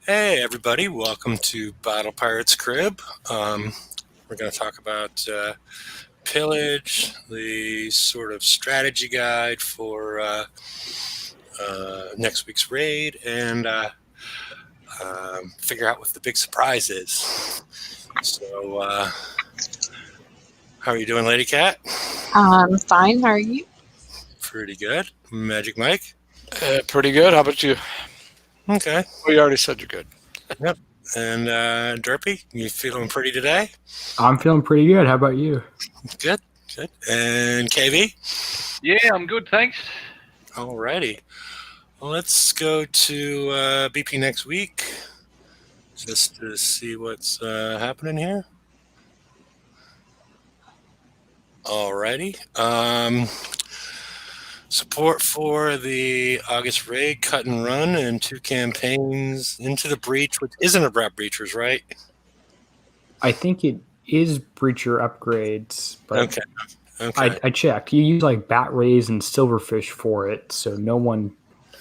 Hey, everybody, welcome to Battle Pirates Crib. We're going to talk about Pillage, the sort of strategy guide for next week's raid, and figure out what the big surprise is. So, how are you doing, Lady Cat? Fine. How are you? Pretty good. Magic Mike? Pretty good. How about you? Okay. Well, you already said you're good. Yep. And Derpy, you feeling pretty today? I'm feeling pretty good. How about you? Good. And KV? Yeah, I'm good, thanks. Alrighty. Well, let's go to BP next week just to see what's happening here. Alrighty. Support for the August raid, cut and run, and 2 campaigns into the breach, which isn't about breachers, right? I think it is breacher upgrades, but Okay. I checked. You use like bat rays and silverfish for it, so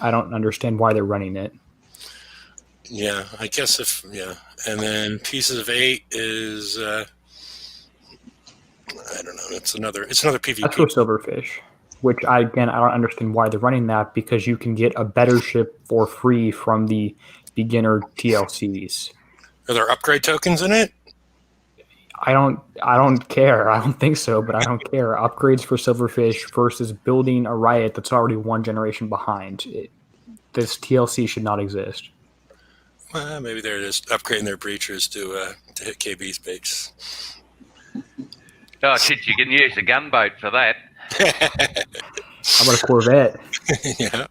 I don't understand why they're running it. Yeah, I guess and then Pieces of 8 is I don't know. It's another PvP. That's for silverfish, which I don't understand why they're running that, because you can get a better ship for free from the beginner TLCs. Are there upgrade tokens in it? I don't care. I don't think so, but I don't care. Upgrades for silverfish versus building a riot that's already one generation behind. This TLC should not exist. Well, maybe they're just upgrading their breachers to hit KB's base. Oh, shit, you can use a gunboat for that. How about a Corvette? Yeah.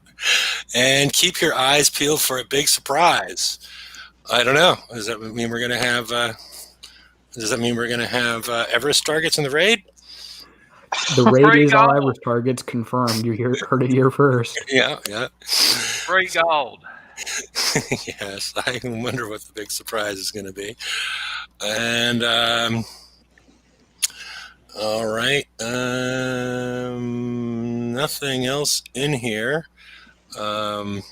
And keep your eyes peeled for a big surprise. I don't know. Does that mean we're going to have Everest targets in the raid? The raid is all Everest targets confirmed. You heard it here first. Yeah. Free gold. Yes, I wonder what the big surprise is going to be. And all right, nothing else in here. I'll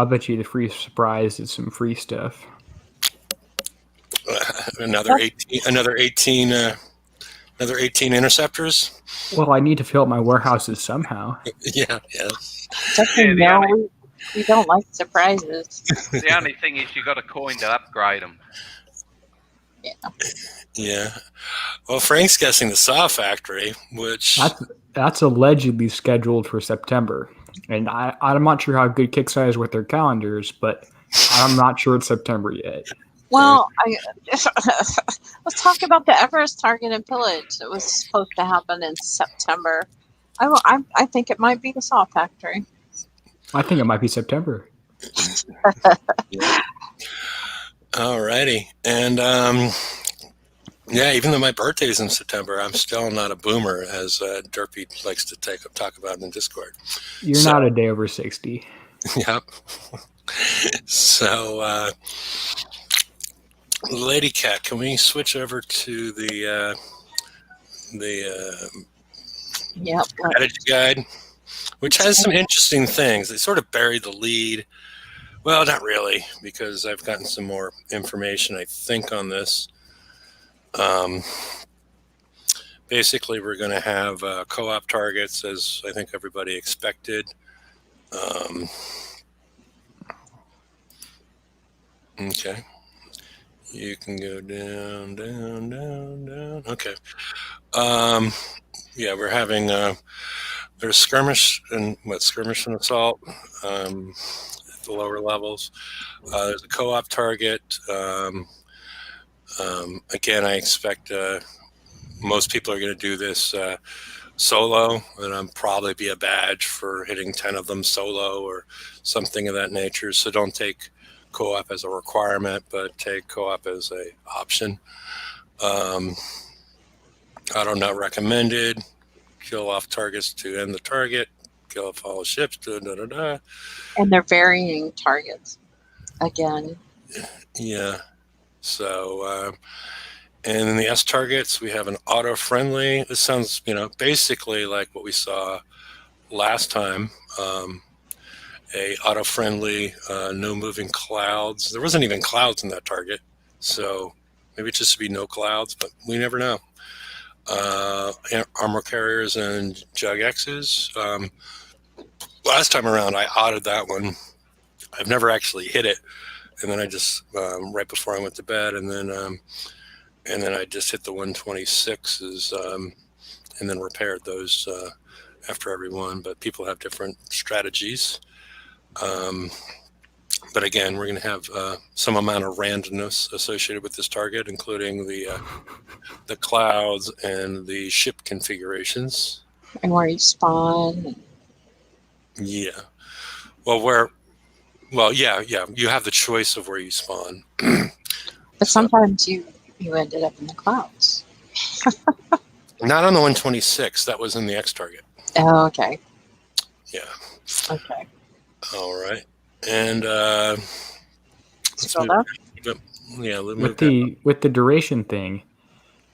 bet you the free surprise is some free stuff. Another 18 interceptors. Well, I need to fill up my warehouses somehow. Yeah. We don't like surprises. The only thing is you got a coin to upgrade them. Yeah. Well, Frank's guessing the Saw Factory, which that's allegedly scheduled for September, and I'm not sure how good Kickstarter is with their calendars, but I'm not sure it's September yet. Well, let's talk about the Everest target and Pillage. It was supposed to happen in September. I think it might be the Saw Factory. I think it might be September. Alrighty, and even though my birthday's in September, I'm still not a boomer, as Derpy likes to talk about in Discord. You're not a day over 60. Yep. So, Lady Cat, can we switch over to the strategy guide, which has some interesting things. They sort of buried the lead. Well, not really, because I've gotten some more information, I think, on this. Basically, we're going to have co-op targets, as I think everybody expected. Okay. You can go down. Okay. We're having there's skirmish and assault at the lower levels. There's a co-op target. Again, I expect most people are going to do this solo, and I'll probably be a badge for hitting 10 of them solo or something of that nature. So don't take co-op as a requirement, but take co-op as a option. Auto not recommended. Kill off targets to end the target. Kill off all ships. And they're varying targets again. Yeah. So, and in the S targets, we have an auto friendly. This sounds, basically like what we saw last time. a auto-friendly, no moving clouds. There wasn't even clouds in that target, so maybe it just should be no clouds, but we never know. Armor carriers and Jug X's. Last time around, I audited that one. I've never actually hit it, and then I just right before I went to bed, and then I just hit the 126s, and then repaired those after every one. But people have different strategies. But again, we're going to have some amount of randomness associated with this target, including the clouds and the ship configurations. And where you spawn. Yeah. Well, yeah. You have the choice of where you spawn. But sometimes you ended up in the clouds. Not on the 126. That was in the X target. Oh, okay. Yeah. Okay. All right. And Scroll up. Yeah. With the duration thing,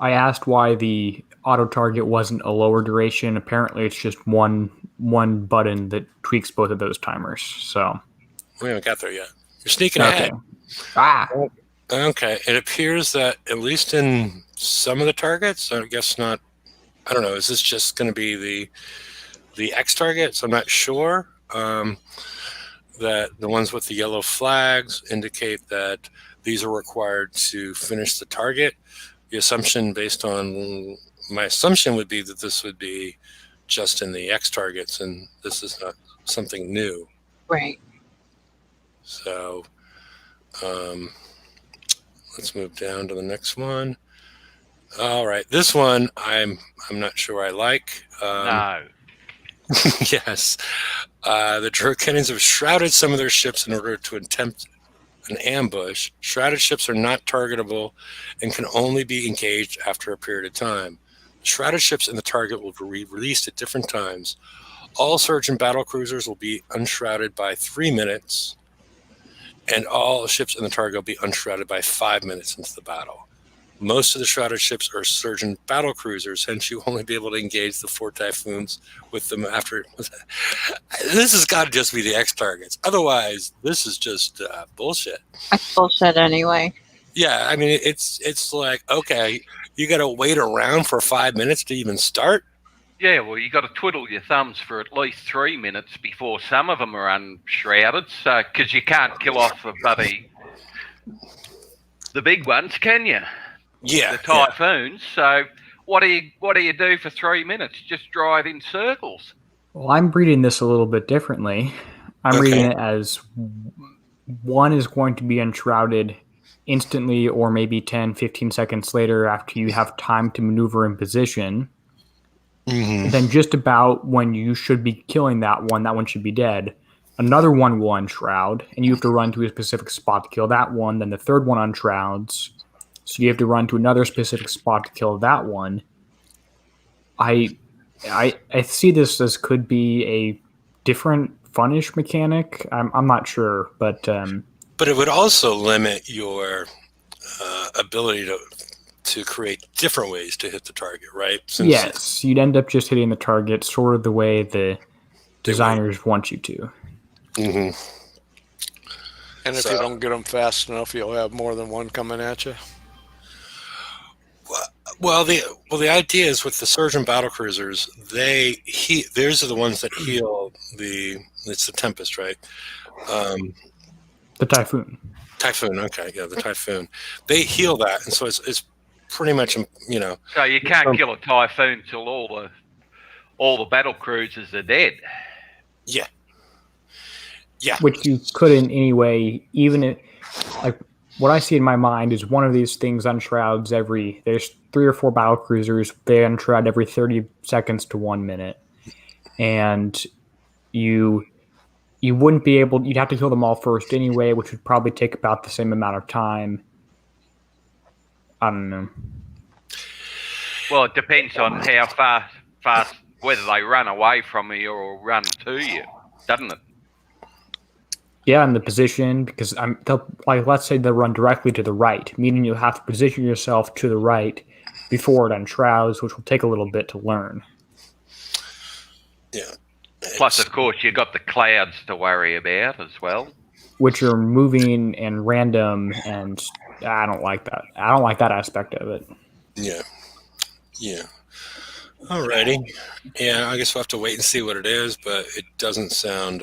I asked why the auto target wasn't a lower duration. Apparently, it's just one button that tweaks both of those timers. So we haven't got there yet. You're sneaking okay. ahead. Okay. It appears that at least in some of the targets, I guess not. I don't know. Is this just going to be the X targets? I'm not sure. That the ones with the yellow flags indicate that these are required to finish the target. The assumption my assumption would be that this would be just in the X targets, and this is not something new. Right. So let's move down to the next one. All right, this one I'm not sure I like. No. Yes. The Draconians have shrouded some of their ships in order to attempt an ambush. Shrouded ships are not targetable and can only be engaged after a period of time. Shrouded ships in the target will be released at different times. All surgeon battle cruisers will be unshrouded by 3 minutes, and all ships in the target will be unshrouded by 5 minutes into the battle. Most of the shrouded ships are surgeon battle cruisers, hence you only be able to engage the 4 Typhoons with them after. This has got to just be the X targets. Otherwise, this is just bullshit. That's bullshit anyway. Yeah, I mean, it's like, okay, you got to wait around for 5 minutes to even start? Yeah, well, you got to twiddle your thumbs for at least 3 minutes before some of them are unshrouded, so because you can't kill off the big ones, can you? Yeah, the Typhoons. Yeah. So what do you do for 3 minutes? Just drive in circles. Well, I'm reading this a little bit differently. I'm reading it as one is going to be unshrouded instantly or maybe 10, 15 seconds later after you have time to maneuver in position. Mm-hmm. Then just about when you should be killing that one should be dead. Another one will unshroud, and you have to run to a specific spot to kill that one. Then the third one unshrouds. So you have to run to another specific spot to kill that one. I see this as could be a different funish mechanic. I'm not sure, but it would also limit your ability to create different ways to hit the target, right? Yes, you'd end up just hitting the target sort of the way the designers want you to. Mm-hmm. And if you don't get them fast enough, you'll have more than one coming at you. Well, the idea is with the surgeon battle cruisers, those are the ones that heal it's the Tempest, right? The Typhoon. Typhoon, okay, yeah, the Typhoon. They heal that, and so it's pretty much, you know. So you can't kill a Typhoon till all the battle cruisers are dead. Yeah. Yeah. Which you couldn't anyway, even if, like, what I see in my mind is one of these things unshrouds there's 3 or 4 battle cruisers, they unshroud every 30 seconds to 1 minute. And you wouldn't be able, you'd have to kill them all first anyway, which would probably take about the same amount of time. I don't know. Well, it depends on how fast, whether they run away from you or run to you, doesn't it? Yeah, and the position, because let's say they run directly to the right, meaning you'll have to position yourself to the right before it unshrouds, which will take a little bit to learn. Yeah. Plus, of course, you got the clouds to worry about as well. which are moving and random, and I don't like that. I don't like that aspect of it. Yeah. Alrighty. Yeah, I guess we'll have to wait and see what it is, but it doesn't sound.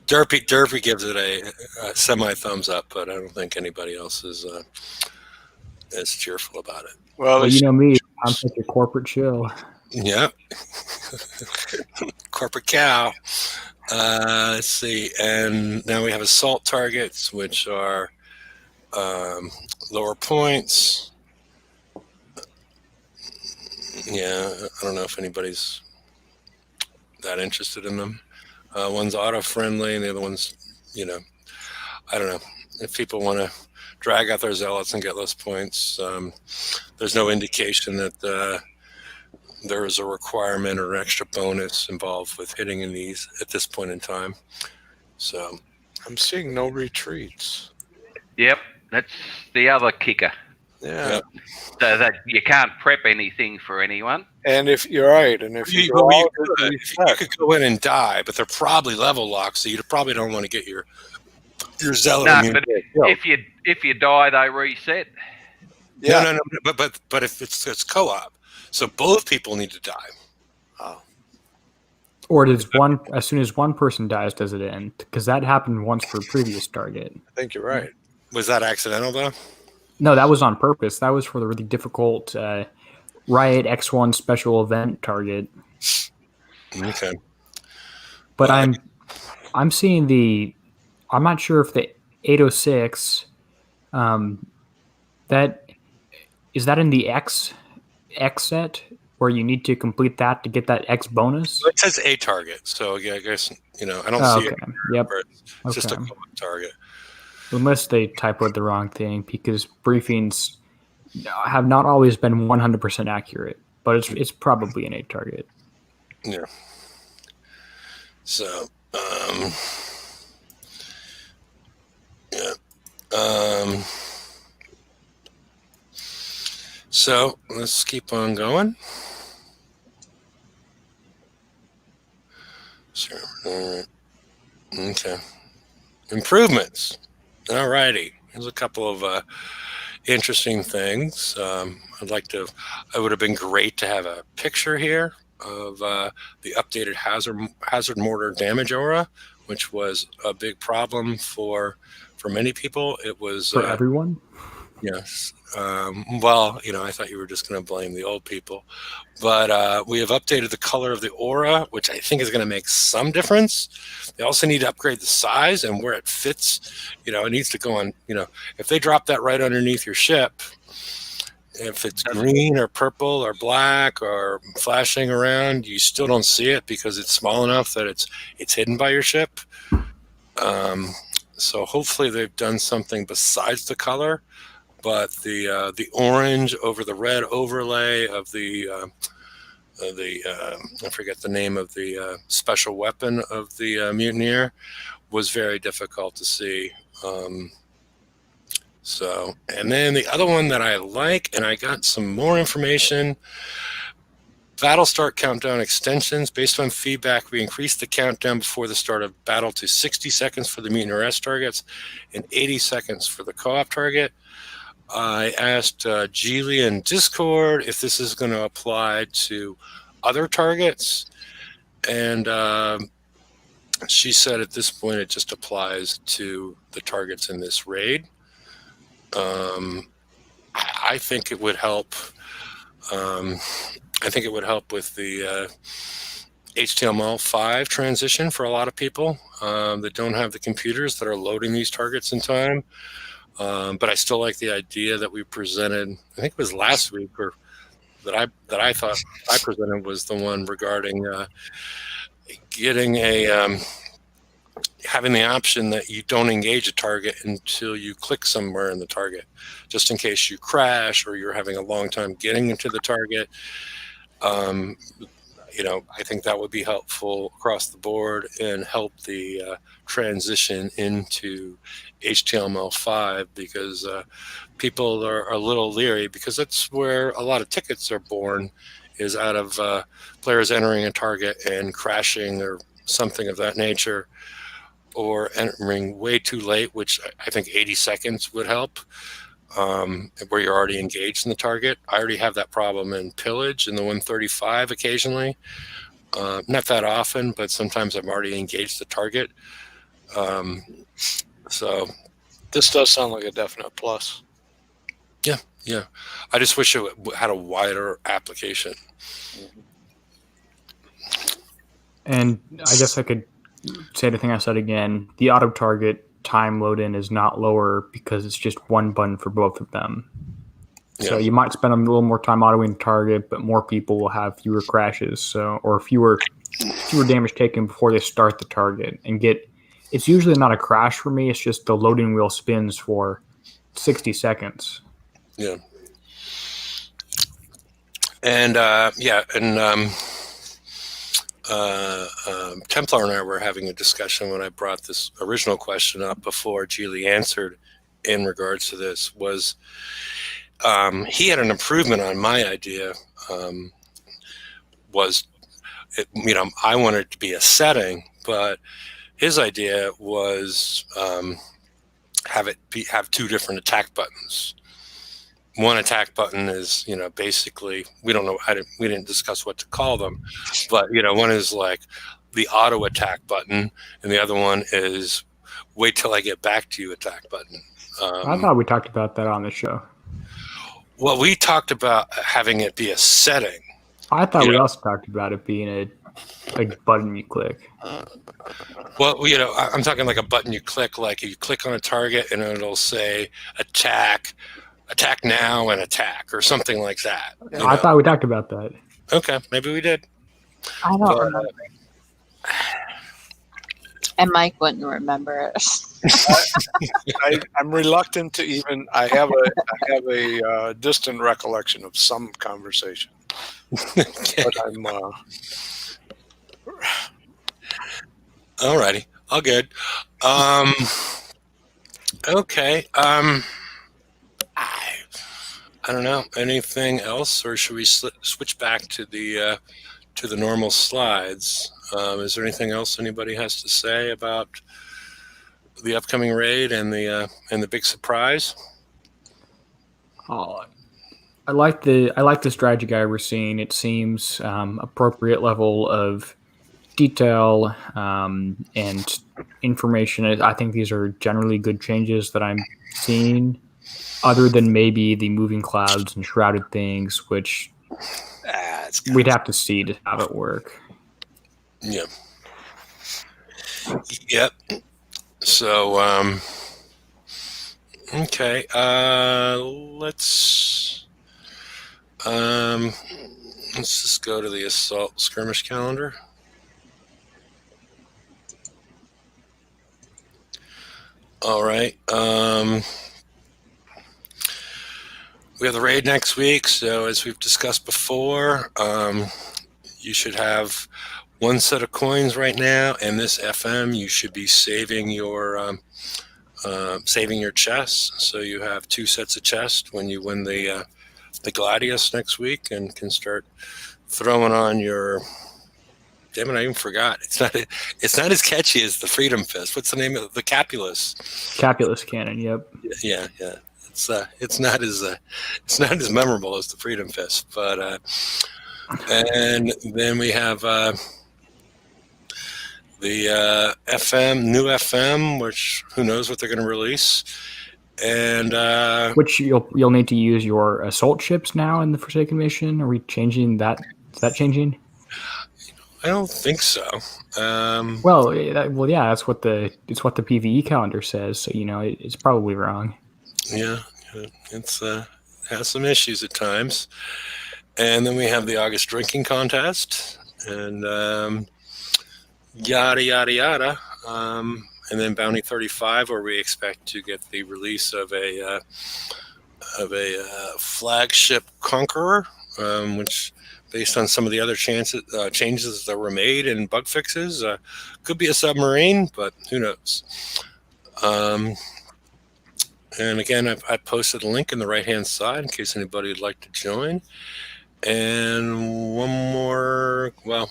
Derpy gives it a semi thumbs up, but I don't think anybody else is cheerful about it. Well, you know me, I'm such a corporate shill. Yeah. Corporate cow. Let's see. And now we have assault targets, which are lower points. Yeah, I don't know if anybody's that interested in them. One's auto-friendly, and the other one's, I don't know. If people want to drag out their zealots and get less points, there's no indication that there is a requirement or an extra bonus involved with hitting in these at this point in time. So I'm seeing no retreats. Yep, that's the other kicker. Yeah. Yep. So that you can't prep anything for anyone. And if you're right, and if you go out, you could go in and die, but they're probably level locked, so you probably don't want to get your zealot. No, but if you die, they reset. Yeah. No. But if it's co-op, so both people need to die. Oh. Or does one, as soon as one person dies, does it end? Because that happened once for a previous target. I think you're right. Was that accidental though? No, that was on purpose. That was for the really difficult Riot X1 special event target. Okay. But I'm seeing I'm not sure if the 806 that is that in the X set where you need to complete that to get that X bonus. It says a target, so yeah, I guess I don't see it. Yep. It's just a co-op target. Unless they typoed the wrong thing, because briefings have not always been 100% accurate, but it's probably an 8 target. Yeah. So, so let's keep on going. Sure. Okay. Improvements. All righty. Here's a couple of interesting things. It would have been great to have a picture here of the updated hazard mortar damage aura, which was a big problem for many people. It was for everyone. Yes. Well, I thought you were just going to blame the old people, but we have updated the color of the aura, which I think is going to make some difference. They also need to upgrade the size and where it fits. It needs to go on, if they drop that right underneath your ship, if it's green or purple or black or flashing around, you still don't see it because it's small enough that it's hidden by your ship. So hopefully they've done something besides the color. But the orange over the red overlay of the I forget the name of the special weapon of the mutineer was very difficult to see. And then the other one that I like, and I got some more information. Battle start countdown extensions. Based on feedback, we increased the countdown before the start of battle to 60 seconds for the mutineer S targets and 80 seconds for the co-op target. I asked Geely in Discord if this is going to apply to other targets, and she said at this point it just applies to the targets in this raid. I think it would help. I think it would help with the HTML5 transition for a lot of people that don't have the computers that are loading these targets in time. But I still like the idea that we presented. I think it was last week, or that I thought I presented was the one regarding getting having the option that you don't engage a target until you click somewhere in the target, just in case you crash or you're having a long time getting into the target. I think that would be helpful across the board and help the transition into HTML5, because people are a little leery, because that's where a lot of tickets are born, is out of players entering a target and crashing or something of that nature, or entering way too late, which I think 80 seconds would help, where you're already engaged in the target. I already have that problem in Pillage in the 135 occasionally. Not that often, but sometimes I'm already engaged the target. So This does sound like a definite plus. yeah, I just wish it had a wider application. And I guess I could say the thing I said again. The auto target time load in is not lower because it's just one button for both of them. So you might spend a little more time autoing the target, but more people will have fewer crashes, or fewer damage taken before they start the target and get. It's usually not a crash for me. It's just the loading wheel spins for 60 seconds. Yeah. And Templar and I were having a discussion when I brought this original question up before Julie answered in regards to this. Was he had an improvement on my idea. I wanted it to be a setting, but his idea was have two different attack buttons. One attack button is, basically, we don't know, we didn't discuss what to call them, but, one is like the auto attack button, and the other one is wait till I get back to you attack button. I thought we talked about that on the show. Well, we talked about having it be a setting. I thought we also talked about it being a button you click. Well, I'm talking like a button you click, like you click on a target and it'll say attack now, and attack, or something like that. I thought we talked about that. Okay, maybe we did. I don't remember. And Mike wouldn't remember it. I'm reluctant to even. I have a distant recollection of some conversation, Okay. but I'm. Alrighty, all good. Okay. I don't know. Anything else, or should we switch back to the normal slides? Is there anything else anybody has to say about the upcoming raid and the big surprise? I like the strategy guide we're seeing. It seems appropriate level of detail and information. I think these are generally good changes that I'm seeing, other than maybe the moving clouds and shrouded things, which we'd have to see to have it work. Yeah. Yep. So, okay. Let's just go to the assault skirmish calendar. All right. We have the raid next week, so as we've discussed before, you should have one set of coins right now, and this FM you should be saving your chests. So you have two sets of chests when you win the Gladius next week, and can start throwing on your. Damn it! I even forgot. It's not as catchy as the Freedom Fist. What's the name of the Capulus? Capulus cannon. Yep. Yeah. It's not as memorable as the Freedom Fist, but and then we have the new FM, which who knows what they're going to release, and which you'll need to use your assault ships now in the Forsaken mission. Are we changing that? Is that changing? I don't think so. Well, yeah, it's what the PVE calendar says. So it's probably wrong. Yeah, it's has some issues at times. And then we have the August drinking contest, and yada yada yada. And then Bounty 35, where we expect to get the release of a flagship Conqueror, which, based on some of the other changes that were made and bug fixes, could be a submarine, but who knows? And again, I posted a link in the right-hand side in case anybody would like to join. And one more. Well,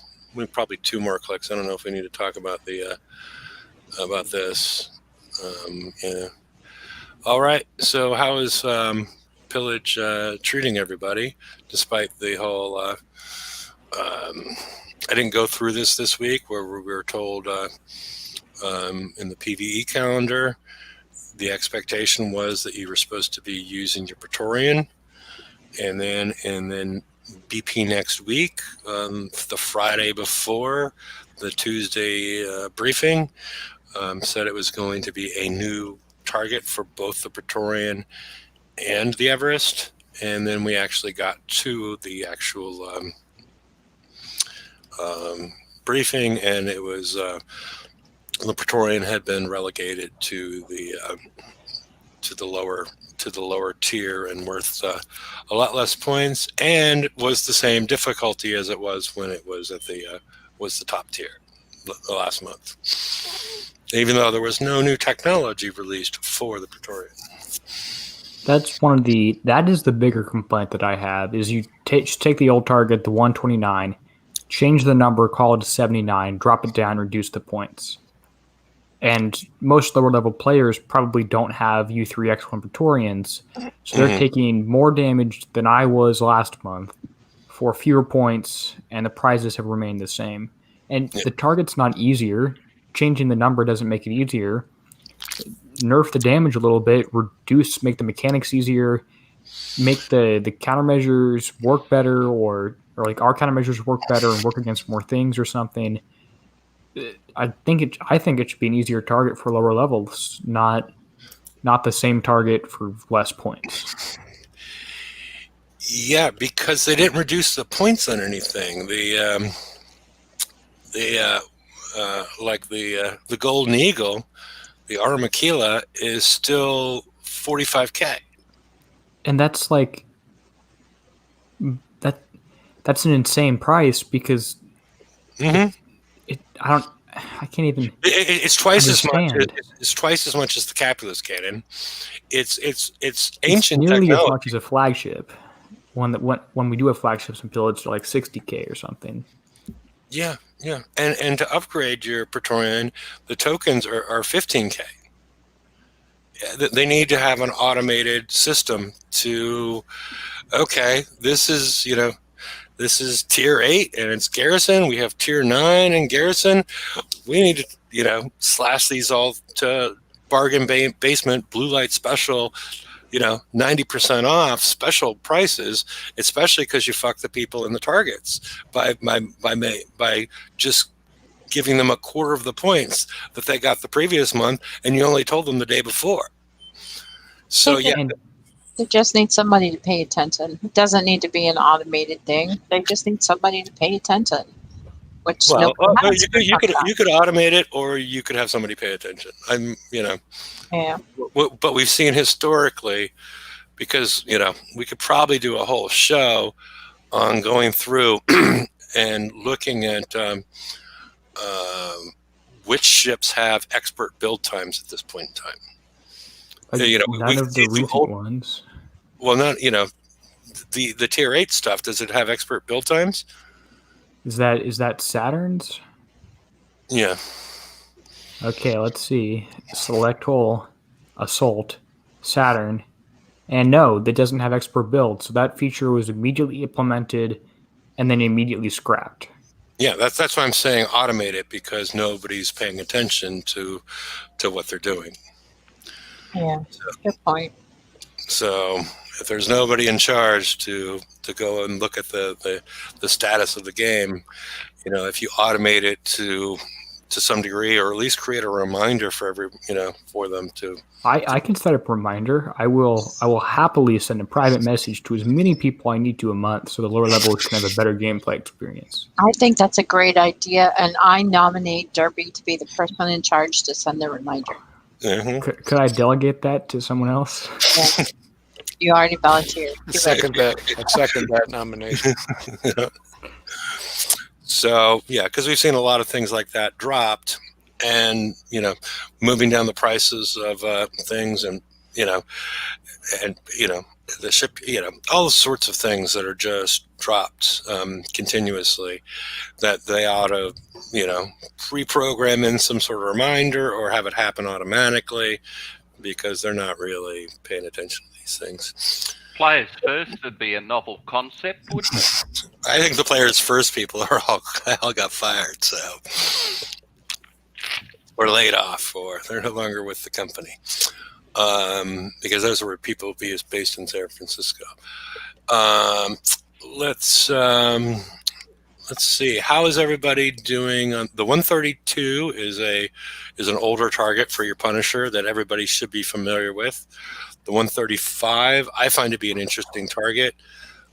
probably two more clicks. I don't know if we need to talk about the about this. Yeah. All right. So how is Pillage treating everybody, despite the whole? I didn't go through this week where we were told in the PVE calendar, the expectation was that you were supposed to be using your Praetorian, and then BP next week, the Friday before the Tuesday briefing, said it was going to be a new target for both the Praetorian and the Everest, and then we actually got to the actual briefing, and it was the Praetorian had been relegated to the lower tier and worth a lot less points, and was the same difficulty as it was when it was at the top tier the last month, even though there was no new technology released for the Praetorian. That is the bigger complaint that I have, is you take the old target, the 129, change the number, call it a 79, drop it down, reduce the points. And most lower level players probably don't have U3X1 Praetorians, so they're taking more damage than I was last month for fewer points, and the prizes have remained the same. And the target's not easier. Changing the number doesn't make it easier. Nerf the damage a little bit, make the mechanics easier, make the countermeasures work better, or like our countermeasures work better and work against more things or something. I think it should be an easier target for lower levels, not the same target for less points. Yeah, because they didn't reduce the points on anything. The Golden Eagle, the Armakila, is still 45K. And that's like that's an insane price, because I can't even. It's twice understand. as much. It's twice as much as the Capulus cannon. It's ancient It's nearly technology. as much as a flagship. When we do have flagships in Pillage, they're like 60K or something. Yeah. And to upgrade your Praetorian, the tokens are 15K. They need to have an automated system to. Okay, this is tier 8 and it's garrison. We have tier 9 and garrison. We need to, slash these all to bargain basement, blue light special, 90% off special prices, especially because you fuck the people in the targets by just giving them a quarter of the points that they got the previous month, and you only told them the day before. So They just need somebody to pay attention. It doesn't need to be an automated thing. They just need somebody to pay attention. Which you could has. you could automate it, or you could have somebody pay attention. Yeah. But we've seen historically, because we could probably do a whole show on going through and looking at which ships have expert build times at this point in time. None of the recent ones. Well, not the tier 8 stuff. Does it have expert build times? Is that Saturn's? Yeah. Okay, let's see. Select hull, Assault, Saturn, and no, that doesn't have expert build. So that feature was immediately implemented and then immediately scrapped. Yeah, that's why I'm saying automate it, because nobody's paying attention to what they're doing. Yeah, good point. So if there's nobody in charge to go and look at the status of the game, if you automate it to some degree, or at least create a reminder for for them to. I can set up a reminder. I will happily send a private message to as many people I need to a month, so the lower levels can have a better gameplay experience. I think that's a great idea, and I nominate Derby to be the person in charge to send the reminder. Mm-hmm. Could I delegate that to someone else? Yeah. You already volunteered. I second that nomination. So yeah, because we've seen a lot of things like that dropped, and moving down the prices of things, and the ship, all sorts of things that are just dropped continuously, that they ought to, pre-program in some sort of reminder or have it happen automatically, because they're not really paying attention to these things. Players first would be a novel concept, wouldn't it? I think the players first people are all got fired, so, or laid off, or they're no longer with the company, because those were people based in San Francisco. Let's see. How is everybody doing? The 132 is an older target for your Punisher that everybody should be familiar with. The 135, I find to be an interesting target,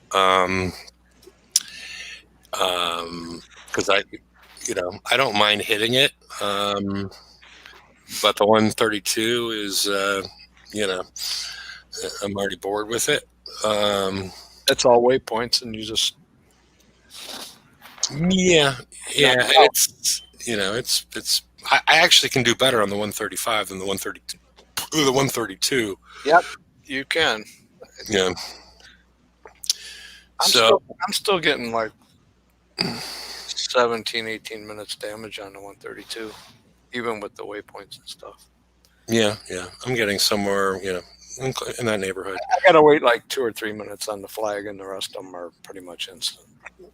because I don't mind hitting it, but the 132 is, I'm already bored with it. It's all waypoints, and you just it's I actually can do better on the 135 than the 132. Yep, you can. Yeah. I'm still getting like 17, 18 minutes damage on the 132, even with the waypoints and stuff. Yeah. I'm getting somewhere, in that neighborhood. I gotta wait like 2 or 3 minutes on the flag, and the rest of them are pretty much instant.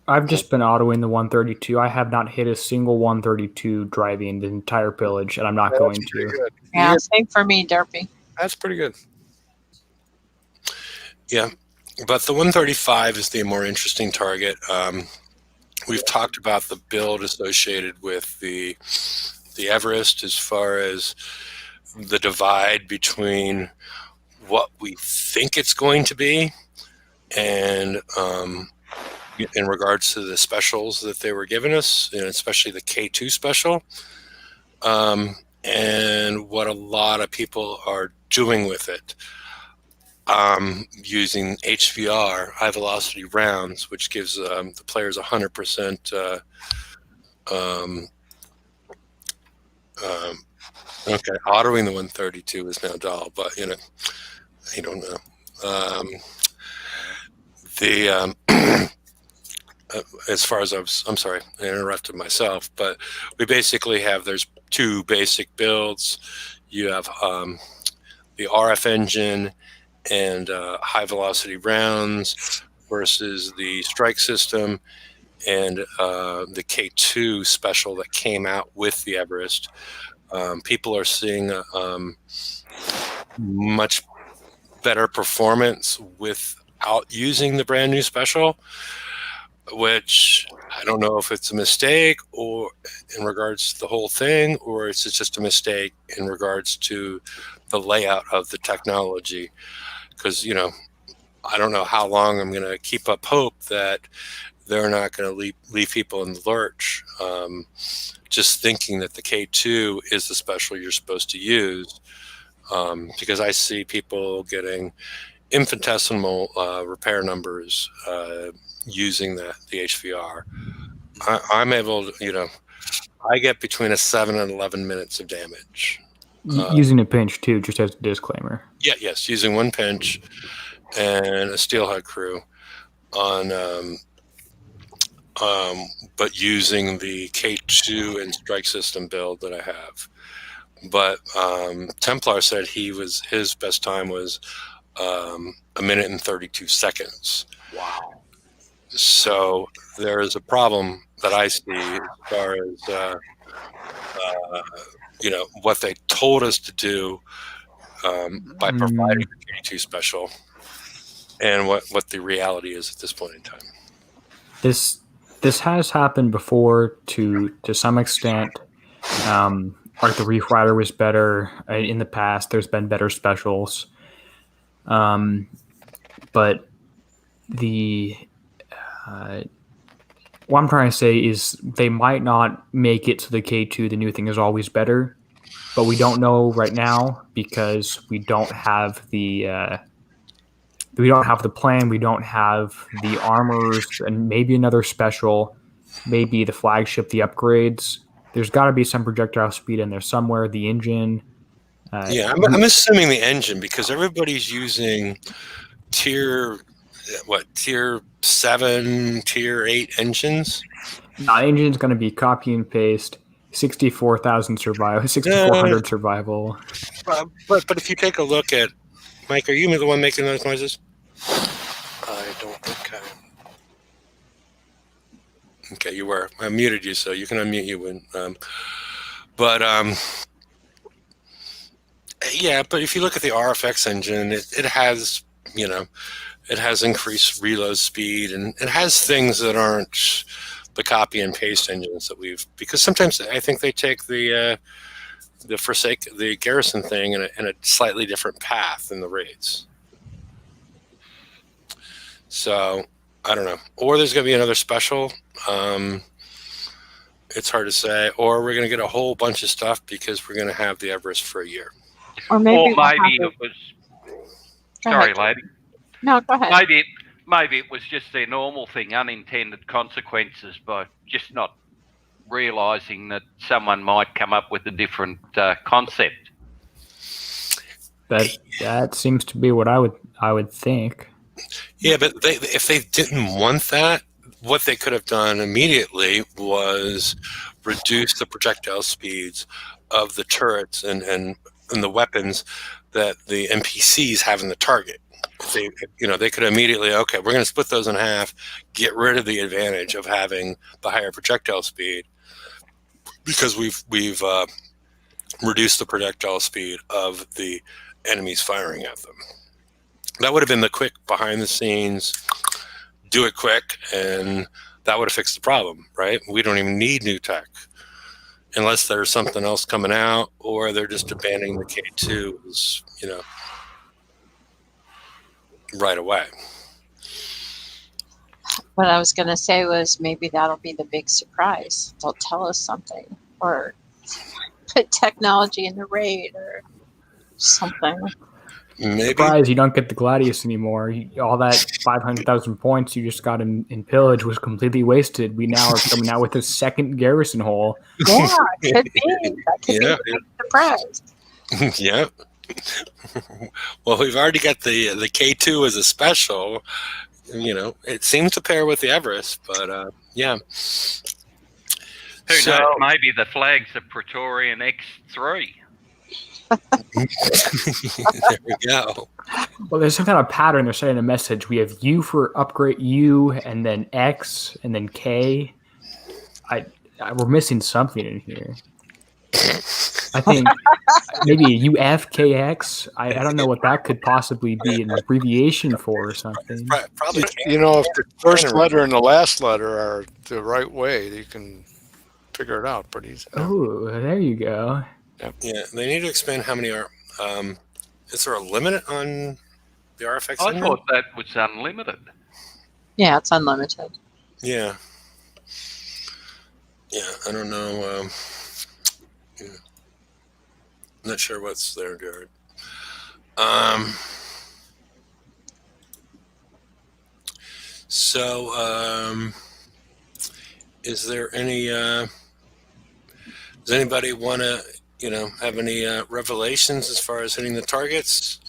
I've just been autoing the 132. I have not hit a single 132 driving the entire pillage, and I'm not going to. Good. Yeah, same for me, Derpy. That's pretty good. Yeah, but the 135 is the more interesting target. We've talked about the build associated with the Everest, as far as the divide between what we think it's going to be and in regards to the specials that they were giving us, especially the K2 special, and what a lot of people are doing with it, using HVR, high velocity rounds, which gives the players 100%. Okay, autoing the 132 is now dull, but I don't know. As far as I'm sorry, I interrupted myself, but we basically there's two basic builds. You have the RF engine and high velocity rounds versus the strike system and the K2 special that came out with the Everest. People are seeing much better performance without using the brand new special, which I don't know if it's a mistake or in regards to the whole thing, or it's just a mistake in regards to the layout of the technology. Because, I don't know how long I'm going to keep up hope that they're not going to leave people in the lurch, just thinking that the K2 is the special you're supposed to use, because I see people getting infinitesimal repair numbers using the HVR. I'm able to, I get between 7 and 11 minutes of damage. Using a pinch, too, just as a disclaimer. Yes, using one pinch and a steelhead crew on, but using the K2 and strike system build that I have. But Templar said his best time was 1 minute and 32 seconds. Wow. So there is a problem that I see as far as what they told us to do by providing the K2 special, and what the reality is at this point in time. This has happened before to some extent. Like the Reef Rider was better in the past. There's been better specials, but what I'm trying to say is they might not make it to the K2. The new thing is always better, but we don't know right now because we don't have the plan. We don't have the armors and maybe another special, maybe the flagship, the upgrades. There's got to be some projectile speed in there somewhere. The engine. I'm assuming the engine, because everybody's using tier 7, tier 8 engines. The engine's going to be copy and paste, 64,000 survival, 6,400 survival. But if you take a look at Mike, are you the one making those noises? I don't think I am. Okay, you were. I muted you, so you can unmute you when. Yeah, but if you look at the RFX engine, it has, it has increased reload speed, and it has things that aren't the copy and paste engines that because sometimes I think they take the garrison thing in a slightly different path in the raids. So I don't know. Or there's going to be another special. It's hard to say. Or we're going to get a whole bunch of stuff because we're going to have the Everest for a year. Or maybe it was. Sorry, lady. No, go ahead. Maybe it was just their normal thing, unintended consequences, by just not realizing that someone might come up with a different concept. That seems to be what I would think. Yeah, but if they didn't want that, what they could have done immediately was reduce the projectile speeds of the turrets and the weapons that the NPCs have in the target. They could immediately, okay, we're going to split those in half, get rid of the advantage of having the higher projectile speed because we've reduced the projectile speed of the enemies firing at them. That would have been the quick behind the scenes, do it quick, and that would have fixed the problem, right? We don't even need new tech unless there's something else coming out or they're just abandoning the K2s, right away. What I was going to say was maybe that'll be the big surprise. They'll tell us something or put technology in the raid or something. Maybe. Surprise, you don't get the Gladius anymore. All that 500,000 points you just got in Pillage was completely wasted. We now are coming out with a second garrison hole. Yeah, it could be. That could be a big surprise. Yeah. Well, we've already got the K2 as a special. It seems to pair with the Everest, but yeah. Who knows? Maybe the flag's a Praetorian X3. There we go. Well, there's some kind of pattern. They're sending a message. We have U for upgrade U, and then X, and then K. We're missing something in here. I think maybe UFKX. I don't know what that could possibly be an abbreviation for or something. Probably. If the first letter and the last letter are the right way, you can figure it out pretty easily. Oh, there you go. Yeah, they need to expand how many are. Is there a limit on the RFX? I thought that was unlimited. Yeah, it's unlimited. Yeah. Yeah, I don't know. Yeah. I'm not sure what's there, Jared. Is there any? Does anybody want to? Have any revelations as far as hitting the targets,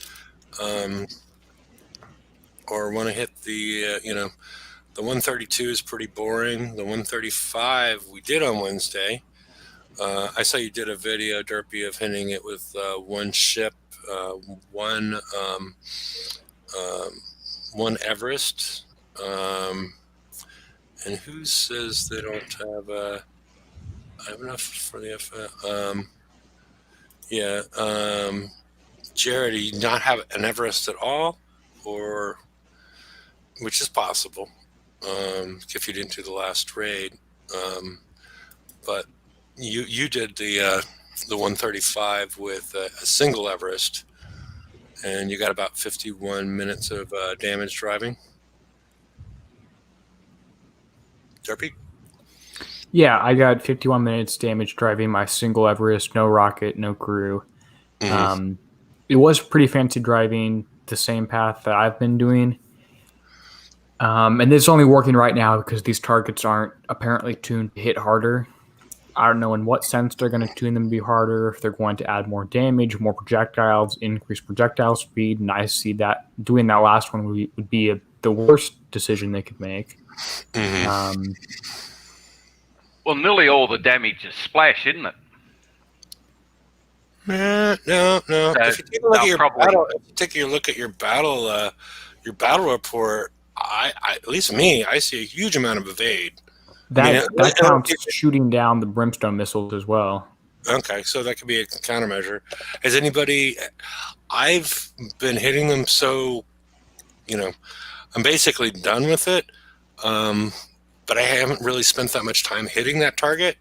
or want to hit the, the 132 is pretty boring. The 135 we did on Wednesday. I saw you did a video, Derpy, of hitting it with one ship, one Everest, and who says they don't have I have enough for the Jared, do you not have an Everest at all, or which is possible if you didn't do the last raid, but you did the 135 with a single Everest, and you got about 51 minutes of damage driving. Derpy? Yeah, I got 51 minutes damage driving my single Everest, no rocket, no crew. Mm-hmm. It was pretty fancy driving the same path that I've been doing. And it's only working right now because these targets aren't apparently tuned to hit harder. I don't know in what sense they're going to tune them to be harder, if they're going to add more damage, more projectiles, increase projectile speed, and I see that doing that last one would be the worst decision they could make. Mm-hmm. Well, nearly all the damage is splash, isn't it? No. So If you take a look at your probably- battle, if you take a look at your battle report, I at least me, I see a huge amount of evade. That counts shooting down the brimstone missiles as well. Okay, so that could be a countermeasure. Has anybody? I've been hitting them, so I'm basically done with it. But I haven't really spent that much time hitting that target.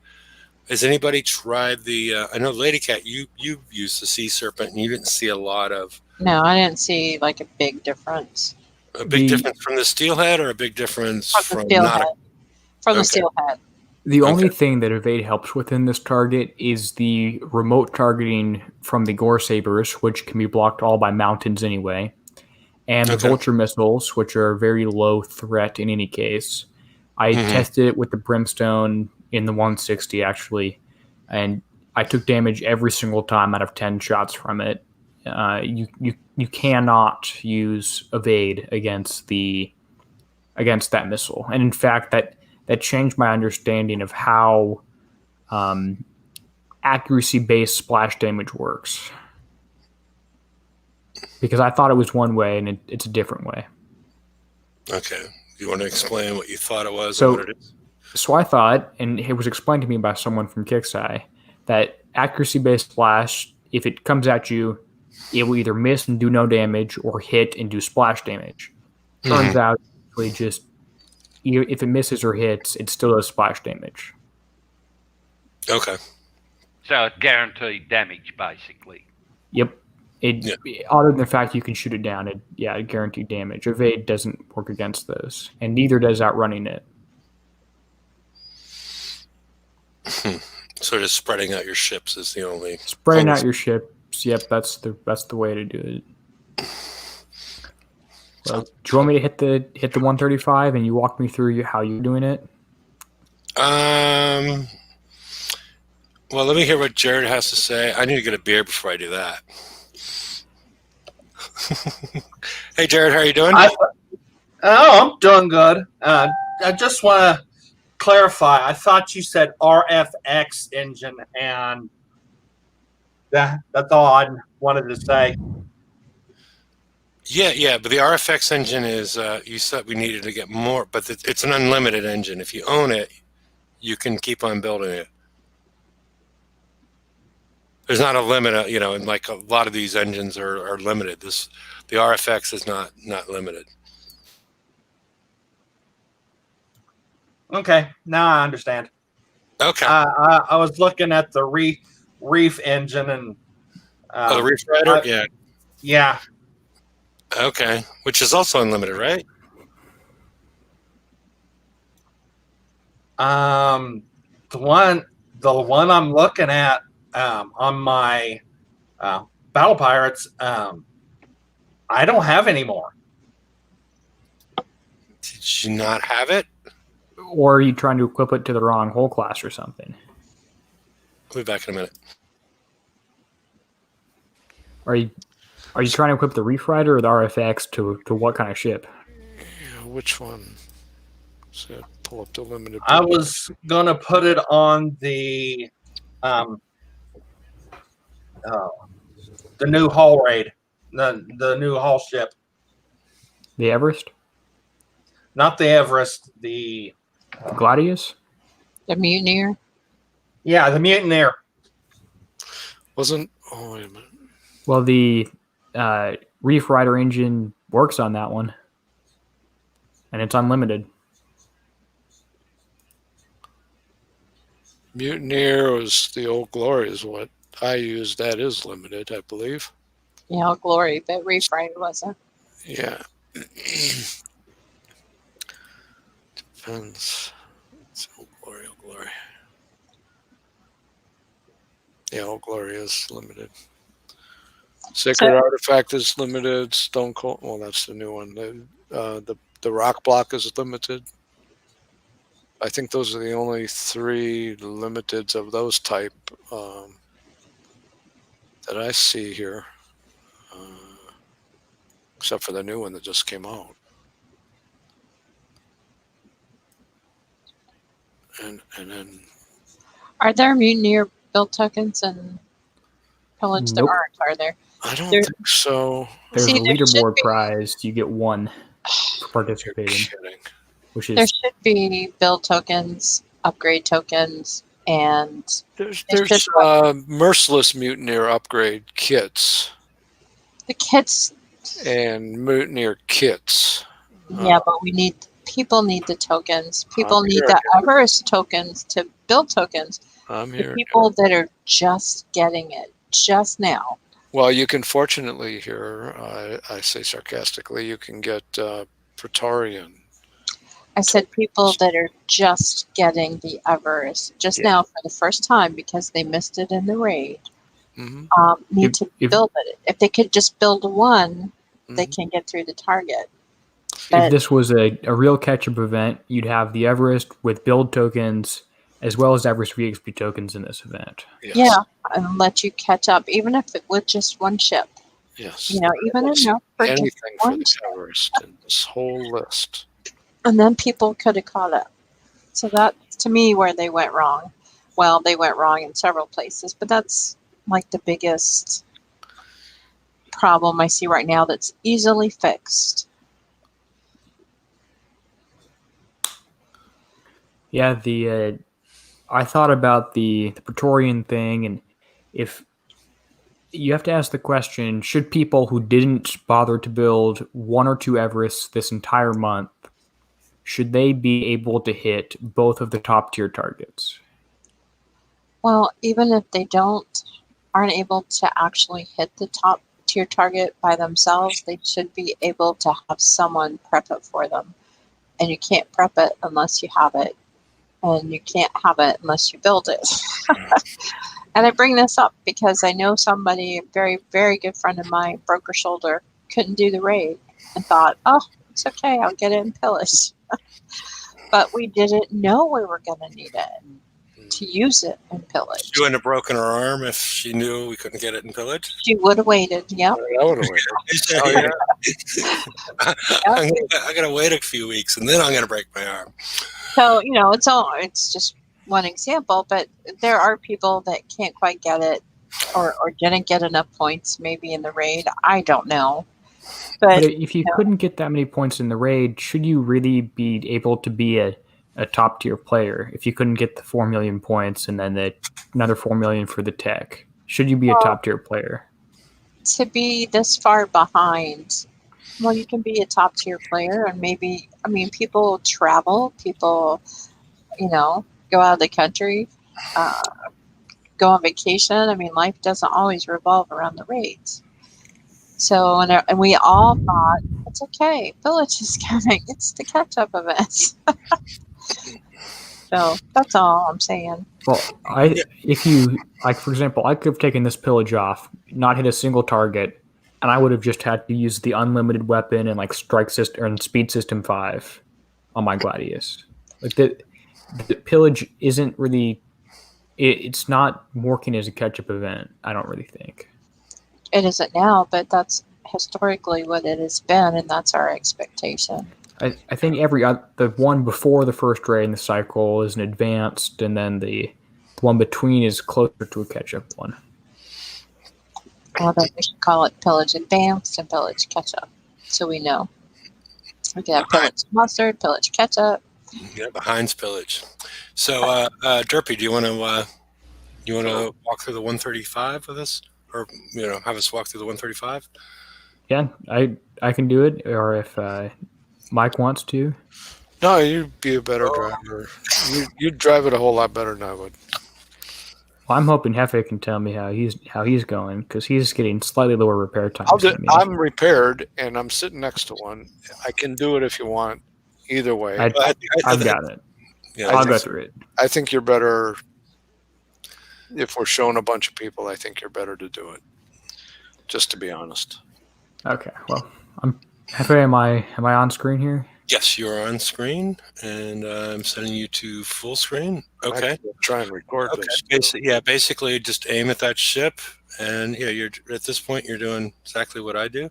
Has anybody tried the? I know, Lady Cat, you used the Sea Serpent, and you didn't see a lot of. No, I didn't see like a big difference. A big difference from the Steelhead, or a big difference From from the not? steelhead. From the Okay. steelhead. The only thing that evade helps within this target is the remote targeting from the Gore Sabers, which can be blocked all by mountains anyway, and the Vulture missiles, which are a very low threat in any case. I tested it with the Brimstone in the 160 actually, and I took damage every single time out of 10 shots from it. You cannot use evade against that missile, and in fact that changed my understanding of how accuracy-based splash damage works. Because I thought it was one way, and it's a different way. Okay. You want to explain what you thought it was So- and what it is? So I thought, and it was explained to me by someone from Kixeye, that accuracy-based splash, if it comes at you, it will either miss and do no damage or hit and do splash damage. Turns out, actually just if it misses or hits, it still does splash damage. Okay. So it's guaranteed damage, basically. Yep. Other than the fact you can shoot it down, it guaranteed damage. Evade doesn't work against those, and neither does outrunning it. So just spreading out your ships is the only. Spreading out your ships. Yep, that's the way to do it. Well, do you want me to hit the 135 and you walk me through how you're doing it? Well, let me hear what Jared has to say. I need to get a beer before I do that. Hey, Jared, how are you doing? I'm doing good. I just want to clarify. I thought you said RFX engine, and that's all I wanted to say. Yeah, but the RFX engine is, you said we needed to get more, but it's an unlimited engine. If you own it, you can keep on building it. There's not a limit, and like a lot of these engines are limited. The RFX is not limited. Okay, now I understand. Okay. I was looking at the reef engine and The Reef Rider? yeah. Okay. Which is also unlimited, right? The one I'm looking at on my Battle Pirates, I don't have any more. Did you not have it? Or are you trying to equip it to the wrong hull class or something? I'll be back in a minute. Are you trying to equip the Reef Rider or the RFX to what kind of ship? Yeah, which one? So pull up the limited. I was gonna put it on the new hull raid, the new hull ship, The Everest? not the Everest, the Gladius? The Mutineer. the Mutineer. Wasn't. Oh wait a minute. Well, the Reef Rider engine works on that one. And it's unlimited. Mutineer was the Old Glory is what I used. That is limited, I believe. Yeah, Old Glory, but Reef Rider wasn't. Yeah. Depends. It's Old Glory, Old Glory. Yeah, Old Glory is limited. Sacred Artifact is limited. Stone Cold. Well, that's the new one. The rock block is limited. I think those are the only 3 limiteds of those type that I see here, except for the new one that just came out. And then Are there Mutineer build tokens and Pillage? There Nope. aren't, are there? I don't There- think so. There's See, a there should leaderboard be- prize. You get 1 for You're participating, kidding. which There is should be build tokens, upgrade tokens, and There's It's just merciless mutineer upgrade kits the kits. and mutineer kits. Yeah, but people need the tokens. People I'm need here the Everest tokens to build tokens. I'm The here. people that are just getting it just now. Well, you can fortunately here, I say sarcastically, you can get Praetorian. I said people that are just getting the Everest just now for the first time because they missed it in the raid. Hmm. Need to if- build it. If they could just build one, they Mhm. can get through the target. if But this was a real catch-up event, you'd have the Everest with build tokens as well as Everest VXP tokens in this event. Yes. yeah, and let you catch up, even if it was just one ship. Yes. You know, even enough for just Anything for one the ship. Everest in this whole list. And then people could have caught up. So that's to me where they went wrong. Well, they went wrong in several places, but that's like the biggest problem I see right now that's easily fixed. Yeah, I thought about the Praetorian thing, and if you have to ask the question, should people who didn't bother to build 1 or 2 Everests this entire month, should they be able to hit both of the top tier targets? Well, even if they aren't able to actually hit the top tier target by themselves, they should be able to have someone prep it for them. And you can't prep it unless you have it. And you can't have it unless you build it. And I bring this up because I know somebody, a very, very good friend of mine, broke her shoulder, couldn't do the raid, and thought, oh, it's okay, I'll get it in Pillage. But we didn't know we were going to need it to use it in Pillage. She wouldn't have broken her arm if she knew we couldn't get it in Pillage. She would have waited, yep. I would have waited. Oh, yeah. I gotta wait a few weeks and then I'm gonna break my arm. So, it's just one example, but there are people that can't quite get it or didn't get enough points maybe in the raid. I don't know. But But if you couldn't get that many points in the raid, should you really be able to be a top tier player if you couldn't get the 4 million points and then another 4 million for the tech? Should you be a top tier player? to be this far behind, well, you can be a top tier player and maybe, people travel, people, go out of the country, go on vacation. Life doesn't always revolve around the raids. So, and we all thought, it's okay, Village is coming, it's the catch up event. So that's all I'm saying. Well, if you, like, for example, I could have taken this Pillage off, not hit a single target, and I would have just had to use the unlimited weapon and like strike system and speed system 5 on my Gladius. Like the Pillage isn't really, it's not working as a catch-up event, I don't really think. It isn't now, but that's historically what it has been, and that's our expectation. I think the one before the first raid in the cycle is an advanced, and then the one between is closer to a catch-up one. Well, then we should call it Pillage Advanced and Pillage Catch-Up, so we know. We can have Pillage Mustard, Pillage Ketchup. Yeah, the Heinz Pillage. So, Derpy, do you want to walk through the 135 with us, or have us walk through the 135? Yeah, I can do it, or if Mike wants to. No, you'd be a better driver. You'd drive it a whole lot better than I would. Well, I'm hoping Hefe can tell me how he's going, because he's getting slightly lower repair times than me. I'm repaired, and I'm sitting next to one. I can do it if you want. Either way, I've got it. Yeah, I'll go through it. I think you're better. If we're showing a bunch of people, I think you're better to do it. Just to be honest. Okay, well, Hefe, am I on screen here? Yes, you're on screen, and I'm sending you to full screen. Okay. I can try and record Okay. this. Basically, just aim at that ship, and yeah, you're at this point you're doing exactly what I do.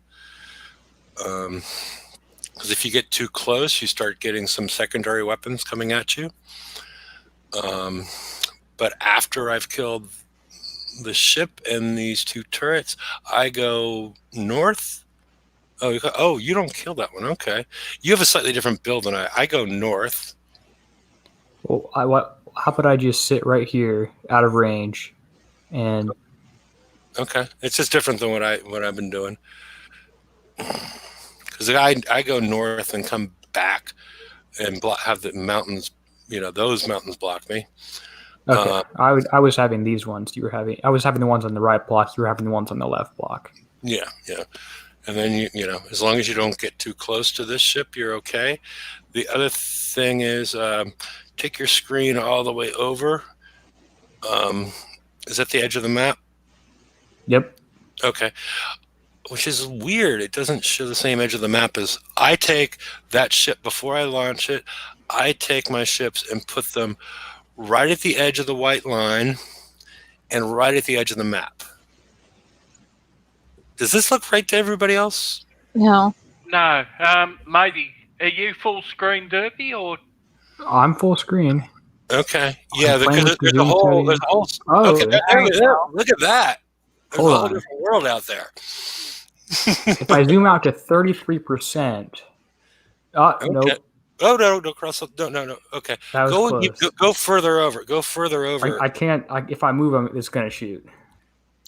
Because if you get too close, you start getting some secondary weapons coming at you. But after I've killed the ship and these 2 turrets, I go north. Oh, you don't kill that one. Okay, you have a slightly different build than I. I go north. Well, how about I just sit right here, out of range, and Okay, it's just different than what I've been doing. Because I go north and come back and have the mountains. Those mountains block me. okay. I was having these ones. I was having the ones on the right block. You were having the ones on the left block. Yeah. And then as long as you don't get too close to this ship, you're okay. The other thing is take your screen all the way over. Is that the edge of the map? Yep. Okay. Which is weird. It doesn't show the same edge of the map as I take that ship before I launch it. I take my ships and put them right at the edge of the white line and right at the edge of the map. Does this look right to everybody else? No. No, maybe. Are you full screen, Derby, or? I'm full screen. Okay. Yeah, playing there's with a the whole. Zoom Okay, Oh, there you go. Look at that. There's Hold a whole on. different world out there. If I zoom out to 33%, Okay. nope, Oh no, cross. No. Okay, that was close. go further over. Go further over. I can't. If I move, it's going to shoot.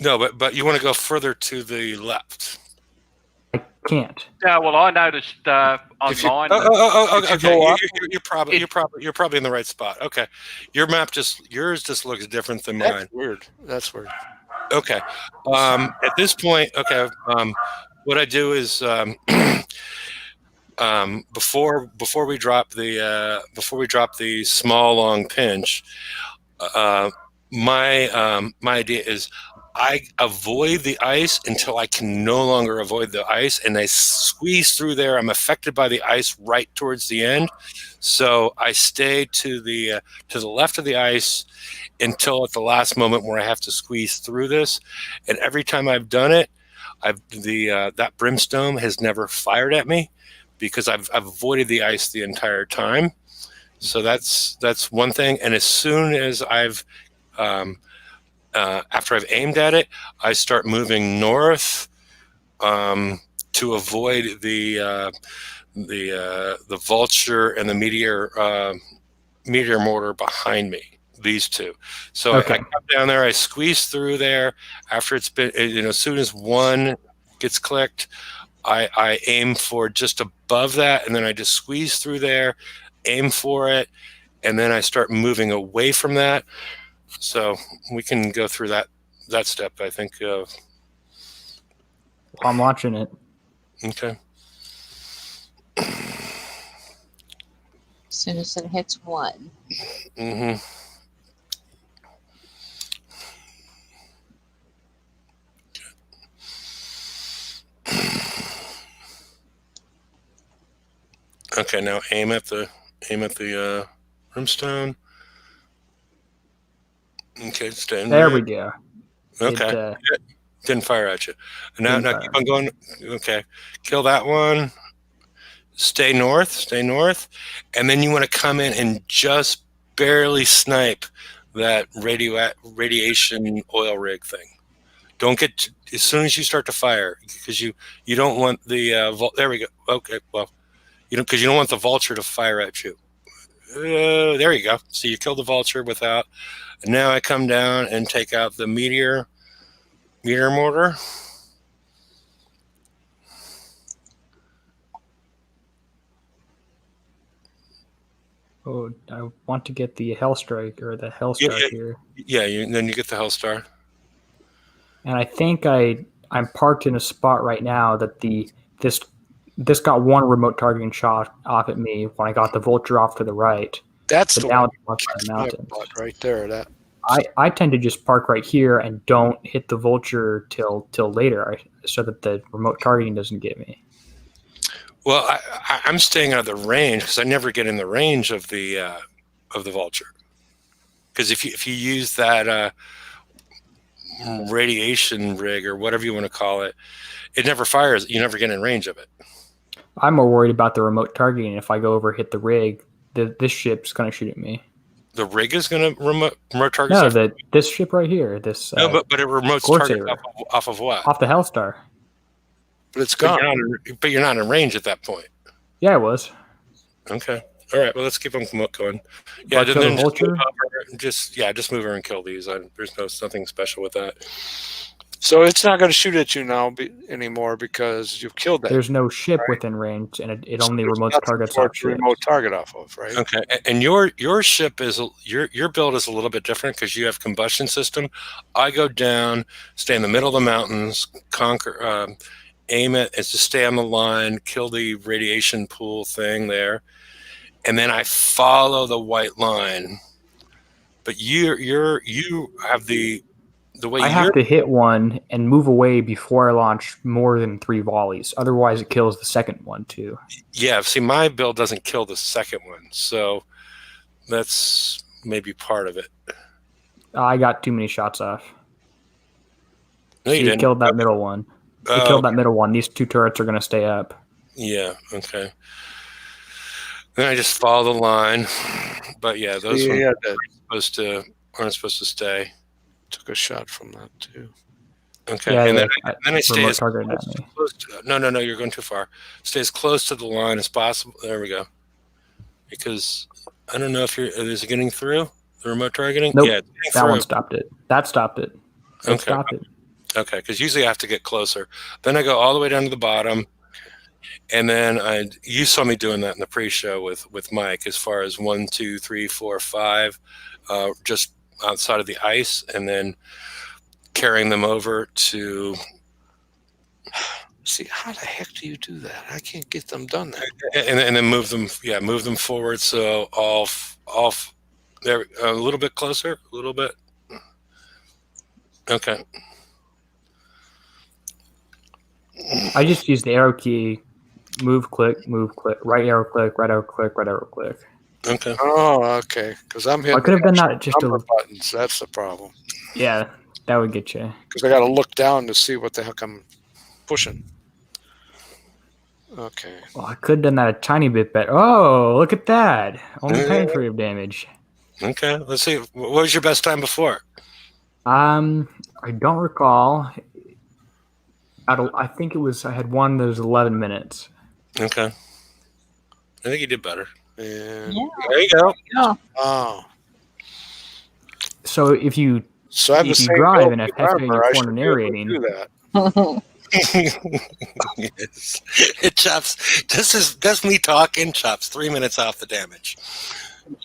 No, but you want to go further to the left. I can't. Yeah, well, I noticed on If you- mine. okay. You're probably in the right spot. Okay, yours just looks different than mine. That's weird. That's weird. Okay. At this point, okay. What I do is before we drop the small long pinch, my idea is I avoid the ice until I can no longer avoid the ice, and I squeeze through there. I'm affected by the ice right towards the end, so I stay to the left of the ice until at the last moment where I have to squeeze through this. And every time I've done it, that brimstone has never fired at me because I've avoided the ice the entire time. So that's one thing. And as soon as after I've aimed at it, I start moving north to avoid the vulture and the meteor mortar behind me. These 2. So Okay. I come down there, I squeeze through there. After it's been, as soon as one gets clicked, I aim for just above that, and then I just squeeze through there, aim for it, and then I start moving away from that. So we can go through that step, I think. I'm watching it. Okay. As soon as it hits 1. Mm-hmm. Okay, now aim at the brimstone. Okay, stand There right. we go. Okay, didn't fire at you. Now keep on going. Okay, kill that one. Stay north, and then you want to come in and just barely snipe that radiation oil rig thing. Don't get as soon as you start to fire, because you don't want the there we go. Okay, well, because you don't want the vulture to fire at you. There you go. So you kill the vulture without. And now I come down and take out the meteor mortar. Oh, I want to get the Hellstrike or the Hellstar here. Yeah, then you get the Hellstar. And I think I'm parked in a spot right now that this got one remote targeting shot off at me when I got the vulture off to the right. That's But the now one. it's off by the mountains. Right there. That. I tend to just park right here and don't hit the vulture till later, so that the remote targeting doesn't get me. Well, I'm staying out of the range because I never get in the range of the vulture. Because if you use that radiation rig or whatever you want to call it, it never fires. You never get in range of it. I'm more worried about the remote targeting. If I go over hit the rig, this ship's going to shoot at me. The rig is going to remote target. No, this ship right here. This no, but it remotes target off of what? Off the Hellstar. But it's gone. But you're not in range at that point. Yeah, I was. Okay. All right. Well, let's keep on going. Yeah. Kill the vulture. Just move over and kill these. There's nothing special with that. So it's not going to shoot at you now anymore because you've killed that. There's no ship within range, and it only remote targets off ships. Remote target off of, right? Okay. And your ship is your build is a little bit different because you have combustion system. I go down, stay in the middle of the mountains, conquer, aim it, and just stay on the line, kill the radiation pool thing there, and then I follow the white line. But you have the way I have to hit one and move away before I launch more than 3 volleys. Otherwise, it kills the second one too. Yeah, see, my build doesn't kill the second one, so that's maybe part of it. I got too many shots off. No, you didn't. Killed that middle one. You killed that middle one. These 2 turrets are going to stay up. Yeah, okay. Then I just follow the line. But yeah, those ones aren't supposed to stay. Took a shot from that too. Okay, yeah, and then I stay as close to, no, you're going too far. Stay as close to the line as possible. There we go. Because I don't know if is it getting through the remote targeting? Nope. Yeah, that one stopped it. That stopped it. Stopped it. Okay, because usually I have to get closer. Then I go all the way down to the bottom, and then you saw me doing that in the pre-show with Mike, as far as 1, 2, 3, 4, 5, just outside of the ice, and then carrying them over to. See, how the heck do you do that? I can't get them done there. And then move them forward. So off there, a little bit closer, a little bit. Okay. I just use the arrow key, move, click, right arrow click, right arrow click, right arrow click. Okay. Oh, okay. Because I'm hitting. I could have done that just a buttons. That's the problem. Yeah, that would get you. Because I got to look down to see what the heck I'm pushing. Okay. Well, I could have done that a tiny bit better. Oh, look at that! Only penetrative damage. Okay. Let's see. What was your best time before? I don't recall. I think it was. I had one that was 11 minutes. Okay. I think you did better. And there you go. Yeah. Oh. So if you drive and have FA corner narrating, do that. Yes. It chops. That's me talking. Chops 3 minutes off the damage.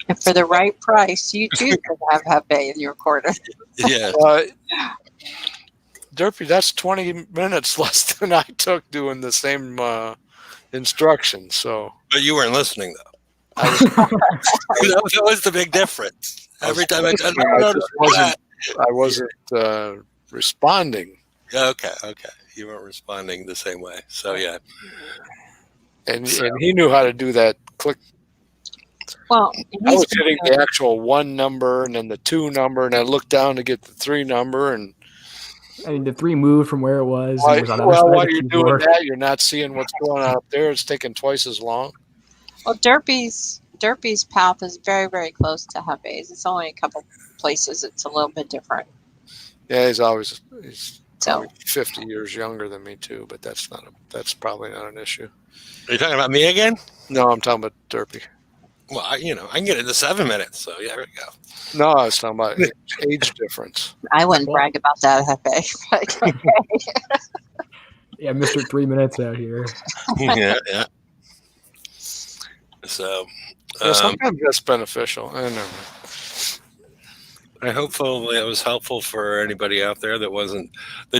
And for the right price, you too could have Hefe in your corner. Yeah. Derpy, that's 20 minutes less than I took doing the same instructions. So, but you weren't listening though. That was the big difference. Every time I wasn't responding. Okay. You weren't responding the same way. So yeah. And he knew how to do that click. Well, I was hitting the actual 1 number and then the 2 number, and I looked down to get the 3 number, and I mean, the 3 moved from where it was. While you're doing that, you're not seeing what's going on up there. It's taking twice as long. Well, Derpy's path is very, very close to Hefe's. It's only a couple places it's a little bit different. Yeah, he's so 50 years younger than me too, but that's probably not an issue. Are you talking about me again? No, I'm talking about Derpy. Well, I can get it to 7 minutes. So yeah, there we go. No, I was talking about age difference. I wouldn't brag about that, Hefe. But okay. Yeah, Mr. 3 minutes out here. Yeah. So sometimes that's beneficial. I don't know. I hopefully it was helpful for anybody out there that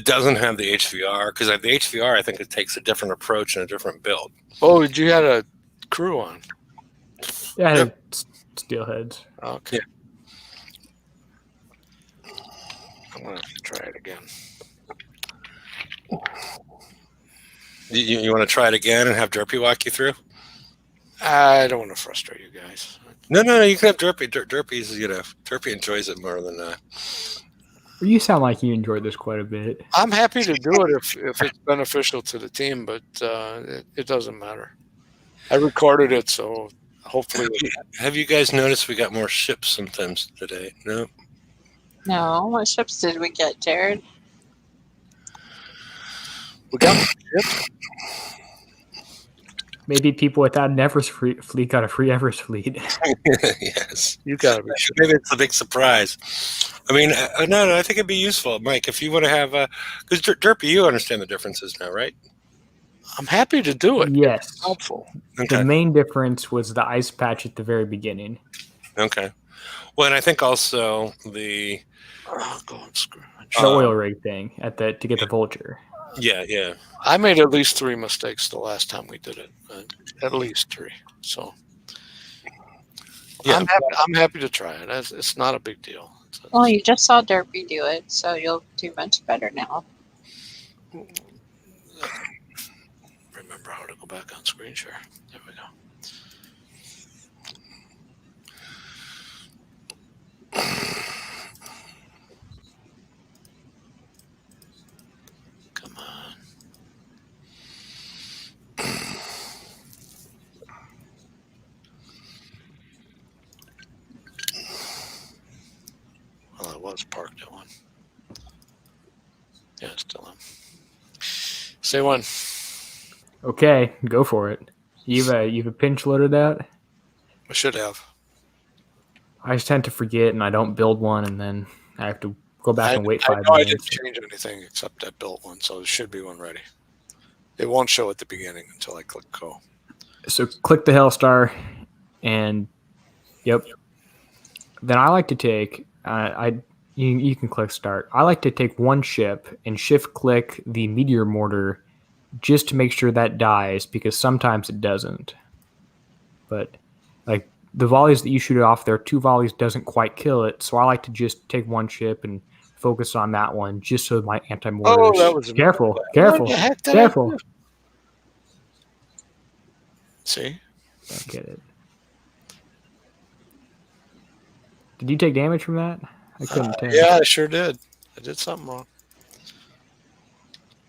doesn't have the HVR, because the HVR, I think it takes a different approach and a different build. Oh, did you had a crew on? Yeah, I had steelheads. Okay. Yeah. I'm gonna have to try it again. You want to try it again and have Derpy walk you through? I don't want to frustrate you guys. No. You can have Derpy. Derpy's, Derpy enjoys it more than You sound like you enjoyed this quite a bit. I'm happy to do it if it's beneficial to the team, but it doesn't matter. I recorded it, so hopefully. Have you guys noticed we got more ships sometimes today? No. No, what ships did we get, Jared? We got ships. Maybe people without an Everest fleet got a free Everest fleet. Yes. You gotta be sure. Maybe it's a big surprise. I mean, no, I think it'd be useful, Mike, if you want to have because Derpy, you understand the differences now, right? I'm happy to do it. Yes. It's helpful. Okay. The main difference was the ice patch at the very beginning. Okay. Well, and I think also the The oil rig thing to get the vulture. Yeah. I made at least 3 mistakes the last time we did it. At least 3. So Yeah. I'm happy to try it. It's not a big deal. Well, you just saw Derpy do it, so you'll do much better now. Remember how to go back on screen share. There we go. Come on. Well, I was parked at one. Yeah, still am. Say one. Okay, go for it. You've a pinch loaded out? I should have. I just tend to forget and I don't build one and then I have to go back and wait 5 I didn't minutes. change anything except I built one, so there should be one ready. It won't show at the beginning until I click go. So click the Hellstar and yep. Then I like to take you can click start. I like to take one ship and shift click the meteor mortar just to make sure that dies because sometimes it doesn't. But like the volleys that you shoot off there, 2 volleys doesn't quite kill it. So I like to just take one ship and focus on that one just so my anti-mortars. Oh, that was careful. What the heck did I Careful. do? See? Don't get it. Did you take damage from that? I couldn't tell. Yeah, I sure did. I did something wrong.